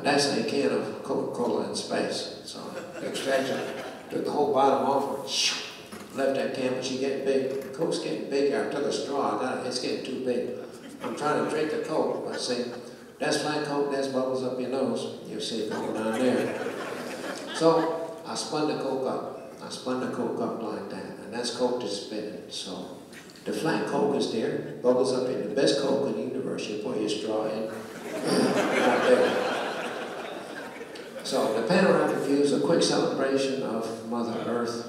That's a can of Coca-Cola in space. So the extraction took the whole bottom off and left that can, but she getting big. Coke's getting bigger. I took a straw, I got it, it's getting too big. I'm trying to drink the Coke, but see, that's flat Coke, that's bubbles up your nose. You see it going down there. So I spun the Coke up. I spun the Coke up like that, and that's Coke just spinning. So the flat Coke is there, bubbles up in the best Coke in the universe. You put your straw in, right there. So the panoramic view is a quick celebration of Mother Earth.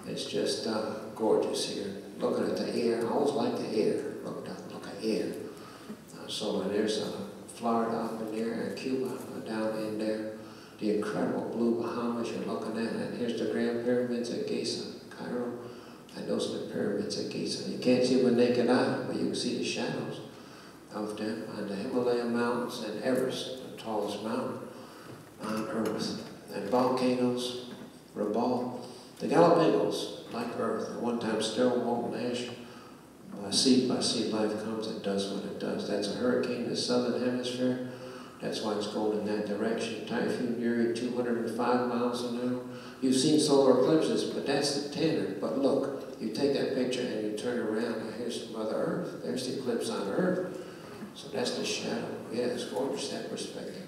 It's just gorgeous here. Looking at the air, I always like the air. Look at air. So there's Florida up in there, and Cuba down in there. The incredible blue Bahamas you're looking at. And here's the Grand Pyramids at Giza, Cairo. And those are the pyramids at Giza. You can't see with naked eye, but you can see the shadows of them. And the Himalayan mountains and Everest, the tallest mountain on Earth. And volcanoes, Rabaul. The Galapagos, like Earth, at one time sterile molten ash. Seed by seed life comes, it does what it does. That's a hurricane in the southern hemisphere. That's why it's going in that direction. Typhoon Yuri, 205 miles an hour. You've seen solar eclipses, but that's the Tanner. But look, you take that picture and you turn around, and here's Mother Earth. There's the eclipse on Earth. So that's the shadow. Yeah, it's gorgeous, that perspective.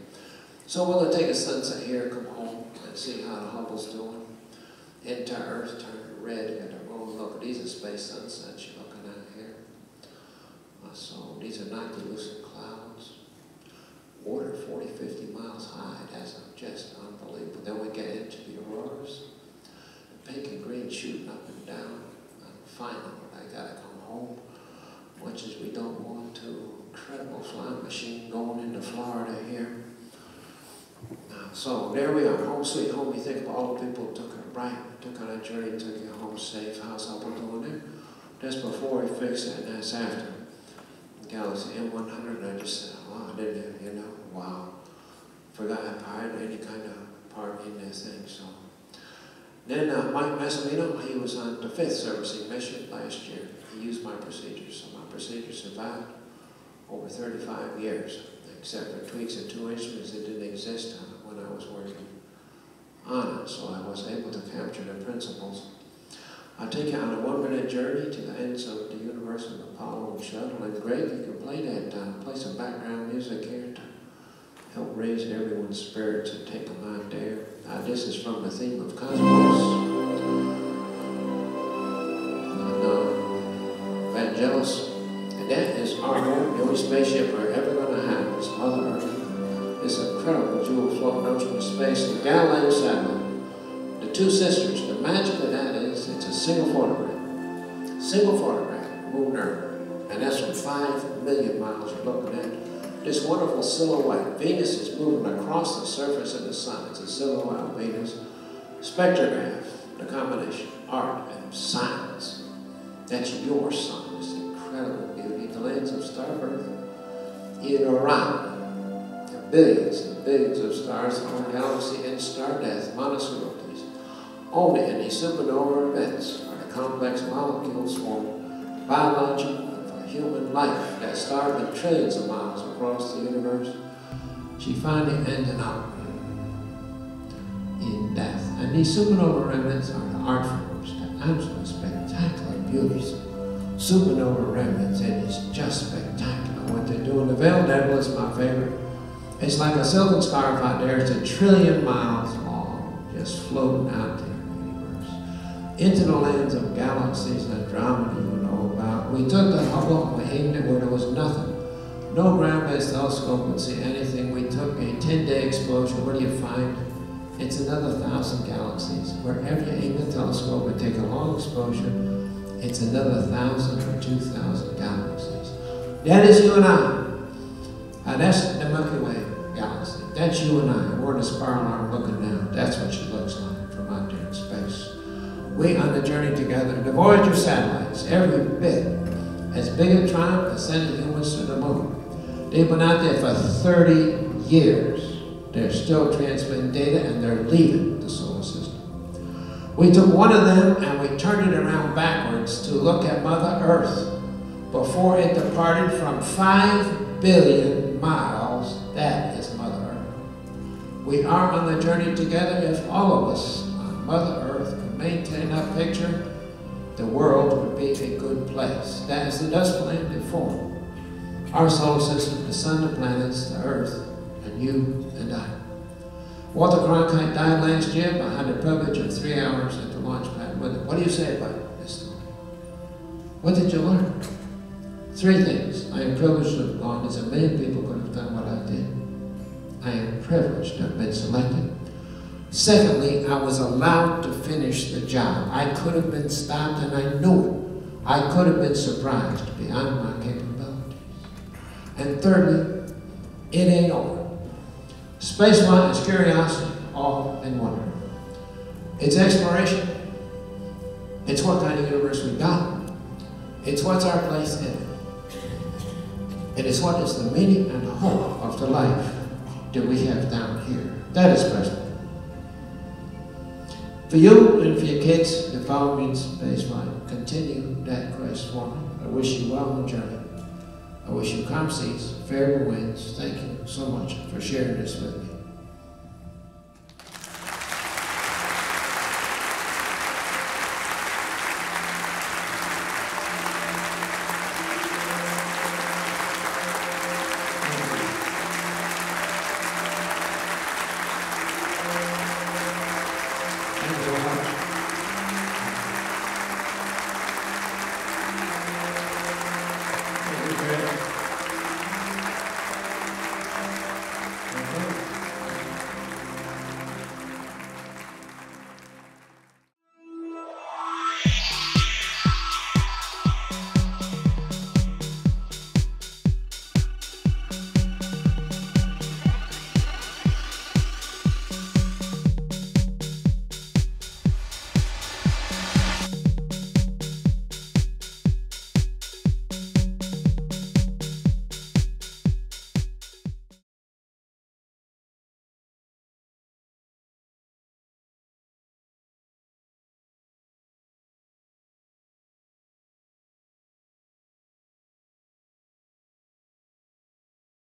So we're going to take a sunset here, come home, and see how the Hubble's doing. Entire Earth turned red. You got the moon. Look, these are space sunsets you're looking at here. So these are not lucid clouds. Water 40, 50 miles high. That's just unbelievable. Then we get into the auroras. Pink and green shooting up and down. And finally, I gotta come home. Much as we don't want to. Incredible flying machine going into Florida here. So there we are, home sweet home. You think of all the people who took it right, took on a journey, took it home safe. How's Hubble doing there? That's before he fixed it, and that's after. Galaxy M100, I just said, wow, didn't it? You know, wow. Forgot I hired any kind of part in that thing, so. Then Mike Massimino, he was on the 5th servicing mission last year. He used my procedures, so my procedures survived over 35 years, except for tweaks and 2 instruments that didn't exist when I was working on it, so I was able to capture the principles. I'll take you on a 1-minute journey to the ends of the universe with Apollo and Shuttle. And Greg, you can play that, play some background music here to help raise everyone's spirits and take them out there. This is from the theme of Cosmos. Vangelis. And that is our home, the only spaceship we're ever going to have is Mother Earth. This incredible jewel floating out from space, the Galileo satellite. The 2 sisters, the magic of that is it's a single photograph. Single photograph, moon Earth. And that's from 5 million miles you're looking at. This wonderful silhouette. Venus is moving across the surface of the sun. It's a silhouette of Venus. Spectrograph, the combination, art and science. That's your sun, this incredible beauty. The lands of Starbirth in Orion. There are billions and billions of stars in our galaxy, and star death, monocerotes. Only in these supernova events are the complex molecules formed biological for human life that started trillions of miles across the universe. She finally ended up in death. And these supernova remnants are the art forms, the absolute spectacular beauties. Supernova remnants, it is just spectacular what they're doing. The Veiled Nebula is my favorite. It's like a silken scarf out there. It's 1 trillion miles long, just floating out there. Into the lands of galaxies and Andromeda you know about. We took the Hubble and we aimed it where there was nothing. No ground-based telescope would see anything. We took a 10-day explosion. What do you find? It's another 1,000 galaxies. Wherever you aim the telescope and take a long exposure, it's another 1,000 or 2,000 galaxies. That is you and I. That's the Milky Way galaxy. That's you and I. We're in a spiral arm looking down. That's what she looks like from out there in space. We on the journey together. The Voyager satellites, every bit as big a triumph as sending humans to the moon. They've been out there for 30 years. They're still transmitting data, and they're leaving the solar system. We took one of them and we turned it around backwards to look at Mother Earth before it departed from 5 billion miles. That is Mother Earth. We are on the journey together. If all of us on Mother Earth could maintain that picture, the world would be a good place. That is the dust planet to form. Our solar system, the sun, the planets, the Earth, and you and I. Walter Cronkite died last year, but I had the privilege of 3 hours at the launch pad with him. What do you say about this story? What did you learn? 3 things. I am privileged to have gone, as a million people could have done what I did. I am privileged to have been selected. Secondly, I was allowed to finish the job. I could have been stopped, and I knew it. I could have been surprised beyond my capabilities. And thirdly, it ain't over. Spaceflight is curiosity, awe, and wonder. It's exploration. It's what kind of universe we got. It's what's our place in it. It is what is the meaning and hope of the life that we have down here. That is special. For you and for your kids that follow me in spaceflight, continue that quest for me. I wish you well on the journey. I wish you calm seas, favorable winds. Thank you so much for sharing this with me.